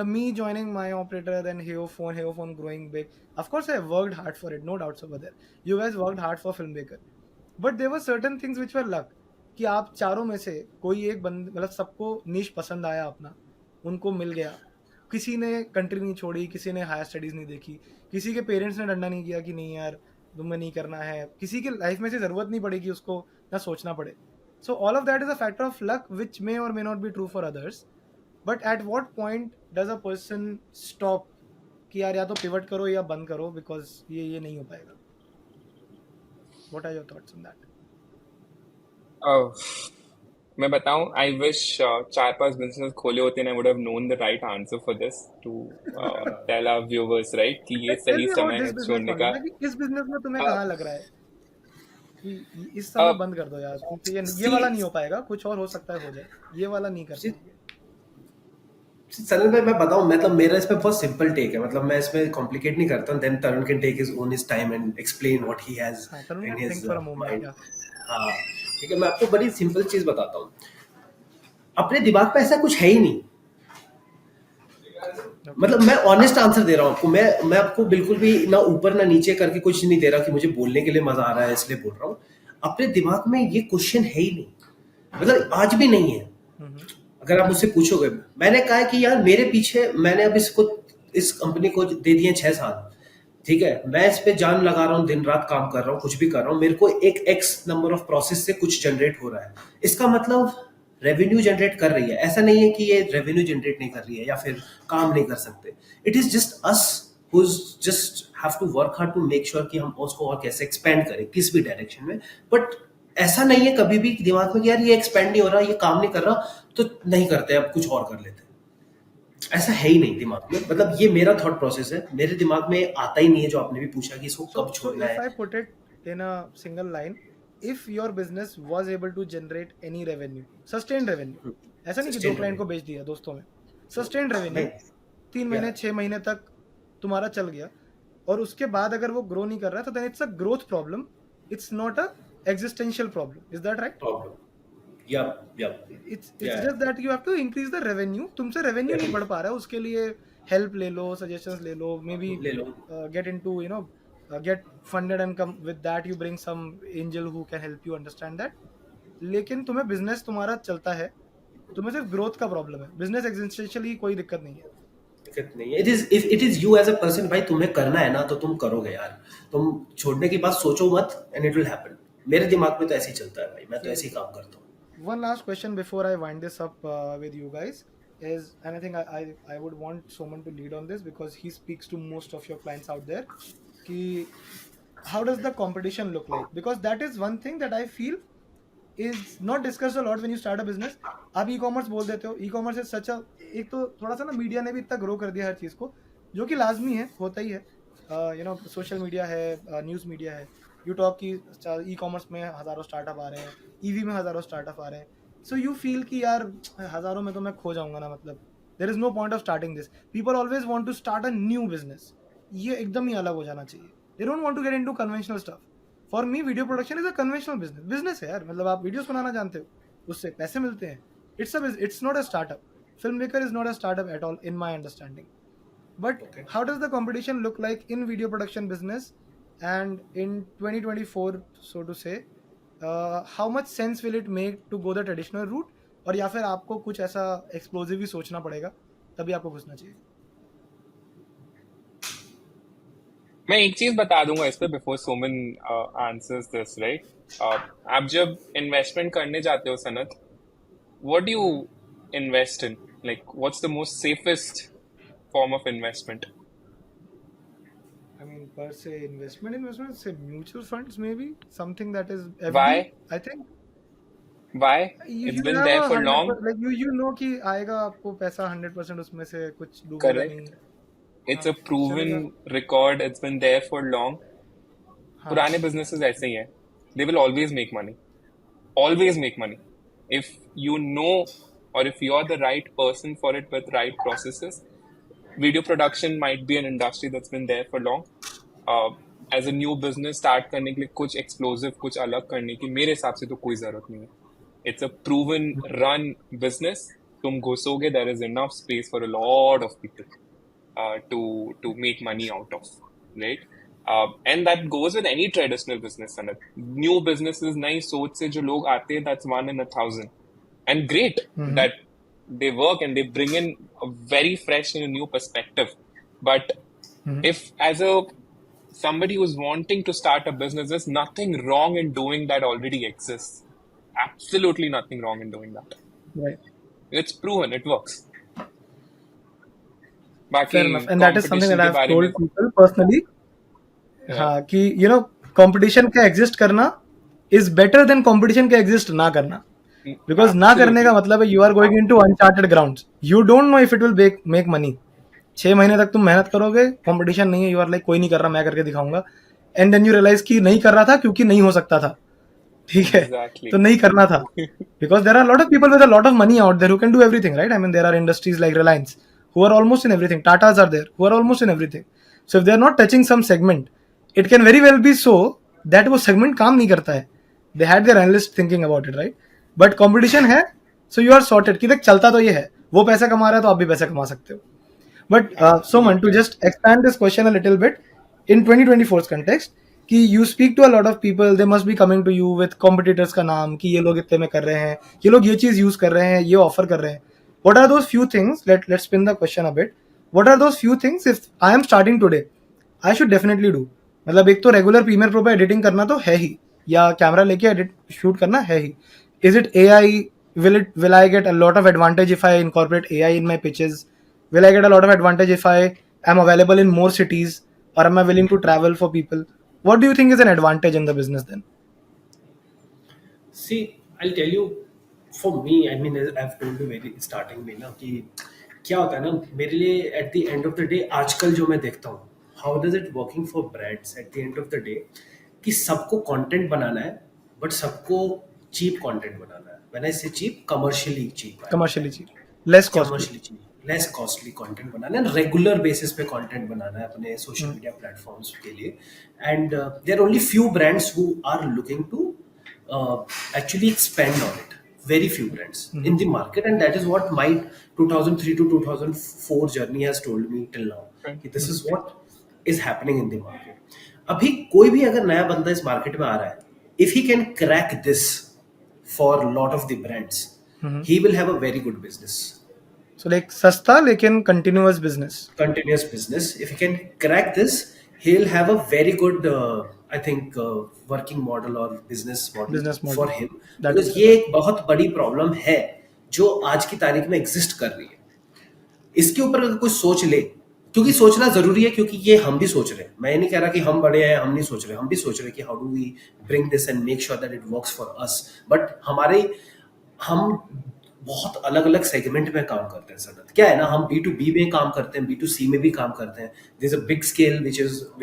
Me joining my operator and Heophone growing big, of course I worked hard for it, no doubts over there. You guys worked hard for Filmmaker, but there were certain things which were luck, कि आप चारों में से कोई एक बंद, मतलब सबको निश पसंद आया अपना, उनको मिल गया, किसी ने कंट्री नहीं छोड़ी, किसी ने हायर स्टडीज़ नहीं देखी, किसी के पेरेंट्स ने डंडा नहीं किया कि नहीं यार तुम्हें नहीं करना है, किसी के लाइफ में से ज़रूरत नहीं पड़ेगी उसको ना सोचना पड़े. So all of that is a factor of luck which may or may not be true for others. But at what point does a person stop कि यार या तो पिवट करो या बंद करो बिकॉज ये नहीं हो पाएगा. What are your thoughts on that? मैं बताऊं, आई विश 4-5 बिजनेस खोले होते and I would have known the right answer for this to tell our viewers, right, कि ये टेल सही मी अबाउट समय दिस है बिजनेस छोड़ने मॉडल का. ना कि इस बिजनेस में तुम्हें uh, कहाँ लग रहा है कि इस समय uh, बंद कर दो यार, क्योंकि ये वाला नहीं See, हो पाएगा, कुछ और हो सकता है हो जाए, ये वाला नहीं कर see, पाएंगे. सनल भाई मैं बताऊं, मतलब मेरा इसमें बहुत सिंपल टेक है, मतलब मैं इसमें कॉम्प्लिकेट नहीं करता. Then Tarun can take his own his time and explain what he has हाँ, Tarun in can his think for a moment. Mind. हाँ ठीक है, मैं आपको बड़ी सिंपल चीज बताता हूँ. अपने दिमाग पे ऐसा कुछ है ही नहीं. मतलब मैं ऑनेस्ट आंसर दे रहा हूँ आपको. मैं आपको बिल्कुल भी ना ऊपर ना नीचे करके कुछ नहीं दे रहा कि मुझे बोलने के लिए मजा आ रहा है इसलिए बोल रहा हूँ. अपने दिमाग में ये क्वेश्चन है ही नहीं, मतलब आज भी नहीं है. अगर आप मुझसे पूछोगे, मैंने कहा है कि यार मेरे पीछे मैंने अब इस कंपनी को दे दिए 6 साल. ठीक है, मैं इस पे जान लगा रहा हूँ, दिन रात काम कर रहा हूँ, कुछ भी कर रहा हूँ, मेरे को एक एक्स नंबर ऑफ प्रोसेस से कुछ जनरेट हो रहा है. इसका मतलब रेवेन्यू जनरेट कर रही है. ऐसा नहीं है कि ये रेवेन्यू जनरेट नहीं कर रही है या फिर काम नहीं कर सकते. It is just us who's just have to work hard to make sure कि हम उसको और कैसे एक्सपेंड करें किस भी डायरेक्शन में. बट ऐसा नहीं है कभी भी दिमाग में कि यार ये एक्सपेंड नहीं हो रहा, ये काम नहीं कर रहा, तो नहीं करते, अब कुछ और कर लेते. ऐसा है ही नहीं दिमाग में. मतलब ये मेरा थॉट प्रोसेस है, मेरे दिमाग में आता ही नहीं है जो आपने भी पूछा कि इसको कब So छोड़ना if है. I put it in a single line, if your business was able to generate any revenue, sustained revenue, ऐसा नहीं कि 2 Sustained क्लाइंट को revenue. बेच दिया दोस्तों में, sustained revenue, नहीं. 3 महीने Yeah. 6 महीने तक तुम्हारा चल गया और उसके बाद अगर वो ग्रो नहीं कर रहा है तो then it's a growth problem, it's not a existential problem. Is that right? Problem. Yup. It's Yeah. just that you have to increase the revenue. तुमसे revenue नहीं बढ़ पा रहा है, उसके लिए help ले लो, suggestions ले लो, maybe ले लो. get into get funded and come with that you bring some angel who can help you understand that. लेकिन तुम्हें business तुम्हारा चलता है, तुम्हें सिर्फ growth का problem है. business existentially कोई दिक्कत नहीं है. दिक्कत नहीं है. It is you as a person. भाई तुम्हें करना है ना तो तुम करोगे यार. तुम छोड़ने की बात सोचो मत एंड इट विल हैपन. मेरे दिमाग में तो ऐसे ही चलता है भाई, मैं तो ऐसे ही काम करता हूँ. One last question before I wind this up with you guys is, and I think I would want someone to lead on this because he speaks to most of your clients out there. Ki, how does the competition look like? Because that is one thing that I feel is not discussed a lot when you start a business. आप e-commerce बोल देते हो. E-commerce is such a, एक तो थोड़ा सा ना media ने भी इतना ग्रो कर दिया हर चीज़ को, जो कि लाजमी है, होता ही है. सोशल मीडिया है, न्यूज़ मीडिया है. यू टॉक की ई-कॉमर्स में हज़ारों स्टार्टअप आ रहे हैं, ईवी में हज़ारों स्टार्टअप आ रहे हैं. सो यू फील कि यार हज़ारों में तो मैं खो जाऊंगा ना, मतलब there is no point of starting this. People always want to start a new business. ये एकदम ही अलग हो जाना चाहिए. They don't want to get into conventional stuff. For me video production is a conventional business है यार. मतलब आप वीडियोस बनाना जानते हो, उससे पैसे मिलते हैं. It's not a startup. Film maker is not a startup at all in my understanding. But Okay. how does the competition look like in video production business and in 2024, so to say? How much sense will it make to go the traditional route? और या फिर आपको कुछ ऐसा explosive ही सोचना पड़ेगा, तभी आपको घुसना चाहिए. मैं एक चीज बता दूंगा इस पे before Soman answers this, right. आप जब इन्वेस्टमेंट करने जाते हो Sanat, what do you invest in? Like what's the most safest form of investment? I mean, per se, investment, say mutual funds, maybe something that is FD. Why? I think Why? you It's been have there a for 100%, long. like you know कि आएगा आपको पैसा 100% उसमें से कुछ डूबेगा Correct. नहीं. It's a चलेगा. proven record. It's been there for long. हाँ. पुराने businesses ऐसे ही हैं. They will always make money. Always make money. If you know or if you're the right person for it with right processes. Video production might be an industry that's been there for long. As a new business start करने के लिए कुछ explosive, कुछ अलग करने की मेरे हिसाब से तो कोई जरूरत नहीं है. It's a proven run business. तुम घुसोगे, there is enough space for a lot of people to make money out of, right? And that goes with any traditional business. New businesses, नई सोच से जो लोग आते हैं, that's 1 in 1,000, and great that they work and they bring in a very fresh and a new perspective. But if as a somebody who's wanting to start a business, there's nothing wrong in doing that already exists. Absolutely nothing wrong in doing that. Right. It's proven, it works. बाकी fair enough, and that is something competition that I के have बारे में told people personally. yeah, हाँ कि competition का exist करना is better than competition का exist ना करना, बिकॉज ना करने का absolutely मतलब है you are going into uncharted grounds, you don't know if it will make money. 6 महीने तक तुम मेहनत करोगे, कंपटीशन नहीं है, यू आर लाइक कोई नहीं कर रहा, मैं करके दिखाऊंगा, एंड देन यू रियलाइज कि नहीं कर रहा था क्योंकि नहीं हो सकता था. ठीक है, exactly तो नहीं करना था. Because there are a lot of people with a lot of money out there who can do everything, right? I mean, there are industries like Reliance who are almost in everything. Tatas are there who are almost in everything. So if they are not touching some segment, it can very well be so that वो segment काम नहीं करता है. They had their analyst thinking about it, right? But competition है, so you are sorted. कि देख चलता तो ये है, वो पैसा कमा रहा है तो आप भी पैसा कमा सकते हो. But Soman, to absolutely just expand this question a little bit, in 2024's context, कि you speak to a lot of people, they must be coming to you with competitors का नाम कि ये लोग इतने में कर रहे हैं, ये लोग ये चीज़ यूज़ कर रहे हैं, ये ऑफर कर रहे हैं. What are those few things? Let's spin the question a bit. What are those few things if I am starting today, I should definitely do? मतलब एक तो रेगुलर प्रीमियर प्रो पे एडिटिंग करना तो है ही, या कैमरा लेके एडिट शूट करना है ही. Is it AI? Will I get a lot of advantage if I incorporate AI in my pitches? Will I get a lot of advantage if I am available in more cities, or am I willing to travel for people? What do you think is an advantage in the business then? See, I'll tell you, for me, I mean, I've told you very starting में ना कि क्या होता है ना मेरे लिए at the end of the day आजकल जो मैं देखता हूँ, how does it working for brands at the end of the day कि सबको content बनाना है, but सबको cheap content बनाना है. When I say cheap, commercially cheap. Commercially cheap, less costly. Commercially चाहिए, लेस कॉस्टली कंटेंट बनाना है, रेगुलर बेसिस पे content बनाना है अपने सोशल मीडिया प्लेटफॉर्म्स के लिए. And there only few brands who are looking to actually expand on it, very few brands in the market, and that is what my 2003 to 2004 journey has told me till now कि this is what is happening in the market. अभी कोई भी अगर नया बंदा इस market में आ रहा है, if he can crack this for lot of the brands, he will have a very good business. So like सस्ता लेकिन continuous business. Continuous business. If he can crack this, he'll have a very good, I think, working model or business Business model. for him. That Because is ये एक बहुत बड़ी problem है जो आज की तारीख में एग्जिस्ट कर रही है. इसके ऊपर अगर कोई सोच ले, क्योंकि सोचना जरूरी है, क्योंकि ये हम भी सोच रहे हैं. मैं ये नहीं कह रहा कि हम बड़े हैं, हम नहीं सोच रहे, हम भी सोच रहे हैं कि how do we bring this and make sure that it works for us. बट हम बहुत अलग अलग सेगमेंट में काम करते हैं सनत. क्या है ना, हम B2B में काम करते हैं, B2C में भी काम करते हैं. There is a big scale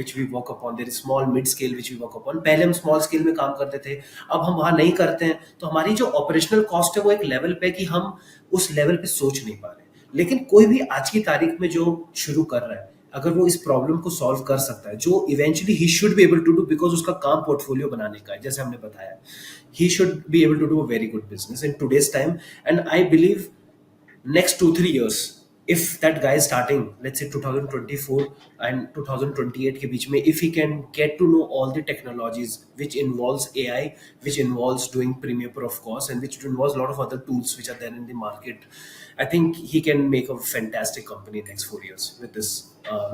which we work upon, there is small mid scale which we work upon. पहले हम स्मॉल स्केल में काम करते थे, अब हम वहां नहीं करते हैं. तो हमारी जो ऑपरेशनल कॉस्ट है वो एक लेवल पे कि हम उस लेवल पे सोच नहीं पा रहे. लेकिन कोई भी आज की तारीख में जो शुरू कर रहा है, अगर वो इस प्रॉब्लम को सॉल्व कर सकता है, जो इवेंचुअली ही should be able to do, because उसका काम पोर्टफोलियो बनाने का है, जैसे हमने बताया, he should be able to do a very good business in today's time. And I believe next 2-3 years, if that guy is starting, let's say 2024 and 2028 के बीच में, if he can get to know all the technologies which involves AI, which involves doing Premiere Pro of course, and which involves a lot of other tools which are there in the market, I think he can make a fantastic company next 4 years with this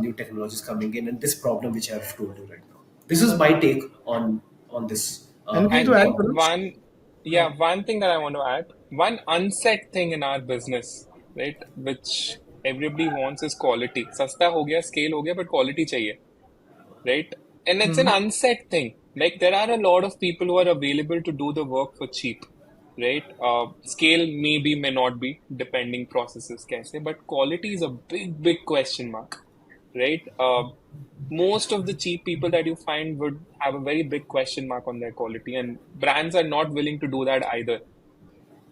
new technologies coming in and this problem which I have told you right now. This is my take on this. Anything I to add, think Manoj? one thing that I want to add, one unsaid thing in our business, right, which everybody wants is quality. सस्ता हो गया, scale हो गया, but quality चाहिए, right? And it's an unsaid thing. Like there are a lot of people who are available to do the work for cheap, right? Scale maybe, may not be, depending processes कैसे, but quality is a big question mark, right? Most of the cheap people that you find would have a very big question mark on their quality, and brands are not willing to do that either.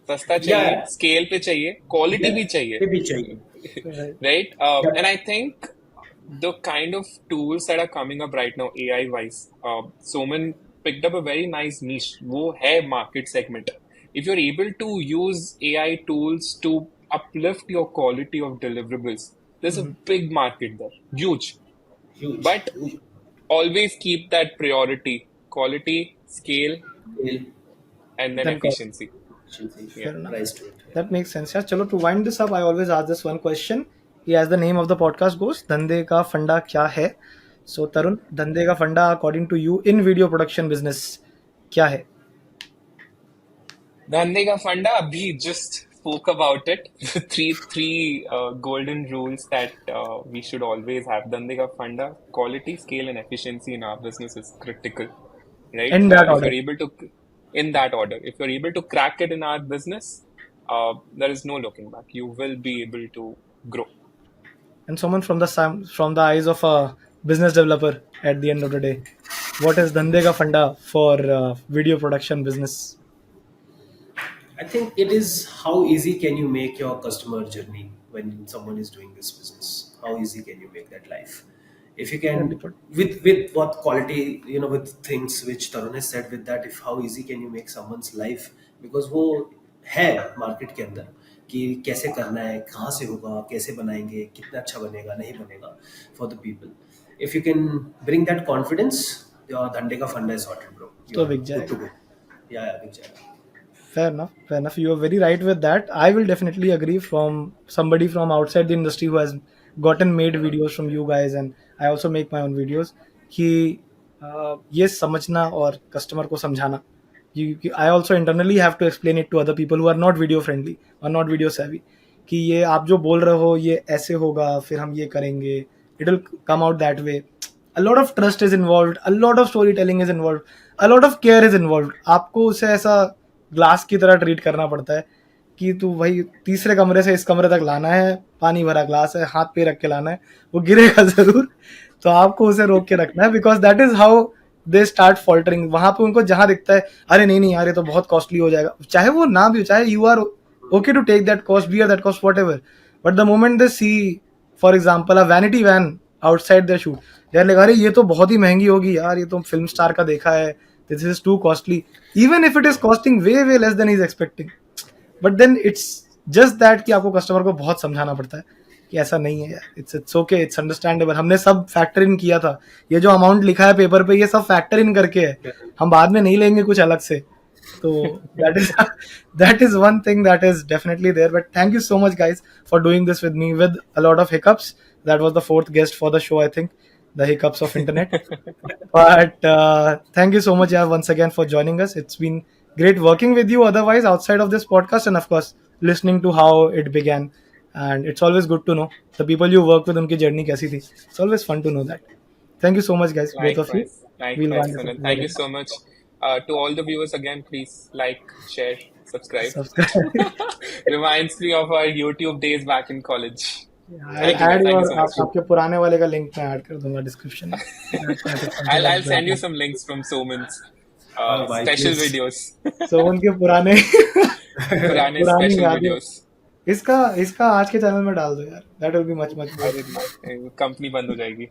सस्ता चाहिए, Yeah. scale पे चाहिए, quality भी चाहिए, ये भी चाहिए. Right. right? Yeah. And I think the kind of tools that are coming up right now, AI wise, Soman picked up a very nice niche. वो है market segment. If you're able to use AI tools to uplift your quality of deliverables, there's a big market there, huge. Huge. But always keep that priority: quality, scale, and then Then cost. efficiency. Fair enough. Price to it. That makes sense. Yeah, चलो to wind this up, I always ask this one question. As the name of the podcast goes, धंधे का फंडा क्या है? So तरुण, धंधे का फंडा according to you in video production business क्या है? धंधे का फंडा अभी just spoke about it. Three golden rules that we should always have. Dande ka funda, quality, scale, and efficiency in our business is critical, right? In that If order. you're able to, in that order, if you're able to crack it in our business, there is no looking back. You will be able to grow. And someone from the eyes of a business developer at the end of the day, what is Dhande Ka Funda for video production business? I think it is how easy can you make your customer journey when someone is doing this business? How easy can you make that life? If you Only can, put. with what quality, with things which Tarun has said, with that, if how easy can you make someone's life? Because वो है market के अंदर कि कैसे करना है, कहाँ से होगा, कैसे बनाएंगे, कितना अच्छा बनेगा, नहीं बनेगा for the people. If you can bring that confidence, your धंधे का फंडा is sorted, bro. You तो are बिक good to जाएगा. go. Yeah, बिक जाएगा. Fair enough. Fair enough. You are very right with that. I will definitely agree from somebody from outside the industry who has gotten made videos from you guys, and I also make my own videos. कि ये समझना और customer को समझाना. I also internally have to explain it to other people who are not video friendly or not video savvy. कि ये आप जो बोल रहे हो ये ऐसे होगा, फिर हम ये करेंगे. It will come out that way. A lot of trust is involved. A lot of storytelling is involved. A lot of care is involved. आपको उसे ऐसा ग्लास की तरह ट्रीट करना पड़ता है कि तू भाई तीसरे कमरे से इस कमरे तक लाना है, पानी भरा ग्लास है, हाथ पे रख के लाना है, वो गिरेगा जरूर, तो आपको उसे रोक के रखना है, because that is how they start faltering. वहां पे उनको जहां दिखता है अरे नहीं नहीं यार ये तो बहुत कॉस्टली हो जाएगा, चाहे वो ना भी हो, चाहे you are okay to take that cost, bear that cost, whatever, but the moment they see for example a vanity van outside the shoot, यार लगा अरे ये तो बहुत ही महंगी होगी यार, ये तो फिल्म स्टार का देखा है, this is too costly, even if it is costing way less than is expecting. But then it's just that कि आपको कस्टमर को बहुत समझाना पड़ता है कि ऐसा नहीं है यार, इट्स ओके, इट्स अंडरस्टैंडेबल, हमने सब फैक्टर इन किया था, ये जो अमाउंट लिखा है पेपर पे ये सब फैक्टर इन करके है, हम बाद में नहीं लेंगे कुछ अलग से. तो that is one thing that is definitely there. But thank you so much guys for doing this with me with a lot of hiccups. That was the fourth guest for the show, I think, the hiccups of internet. But thank you so much yeah, once again for joining us. It's been great working with you otherwise outside of this podcast, and of course listening to how it began. And it's always good to know the people you work with, unki journey kaisi thi. It's always fun to know that. Thank you so much guys, both of you. We'll Likewise, wind up Sunil. Thank you so much. To all the viewers again, please like, share, subscribe. Subscribe. Reminds me of our YouTube days back in college. I'll add your आपके पुराने वाले का link मैं add कर दूंगा description में. I'll send you some links from Soman's bye, special please. videos. So उनके पुराने पुराने पुरानी special यादें videos. इसका आज के चैनल में डाल दो यार, that will be much company बंद हो जाएगी.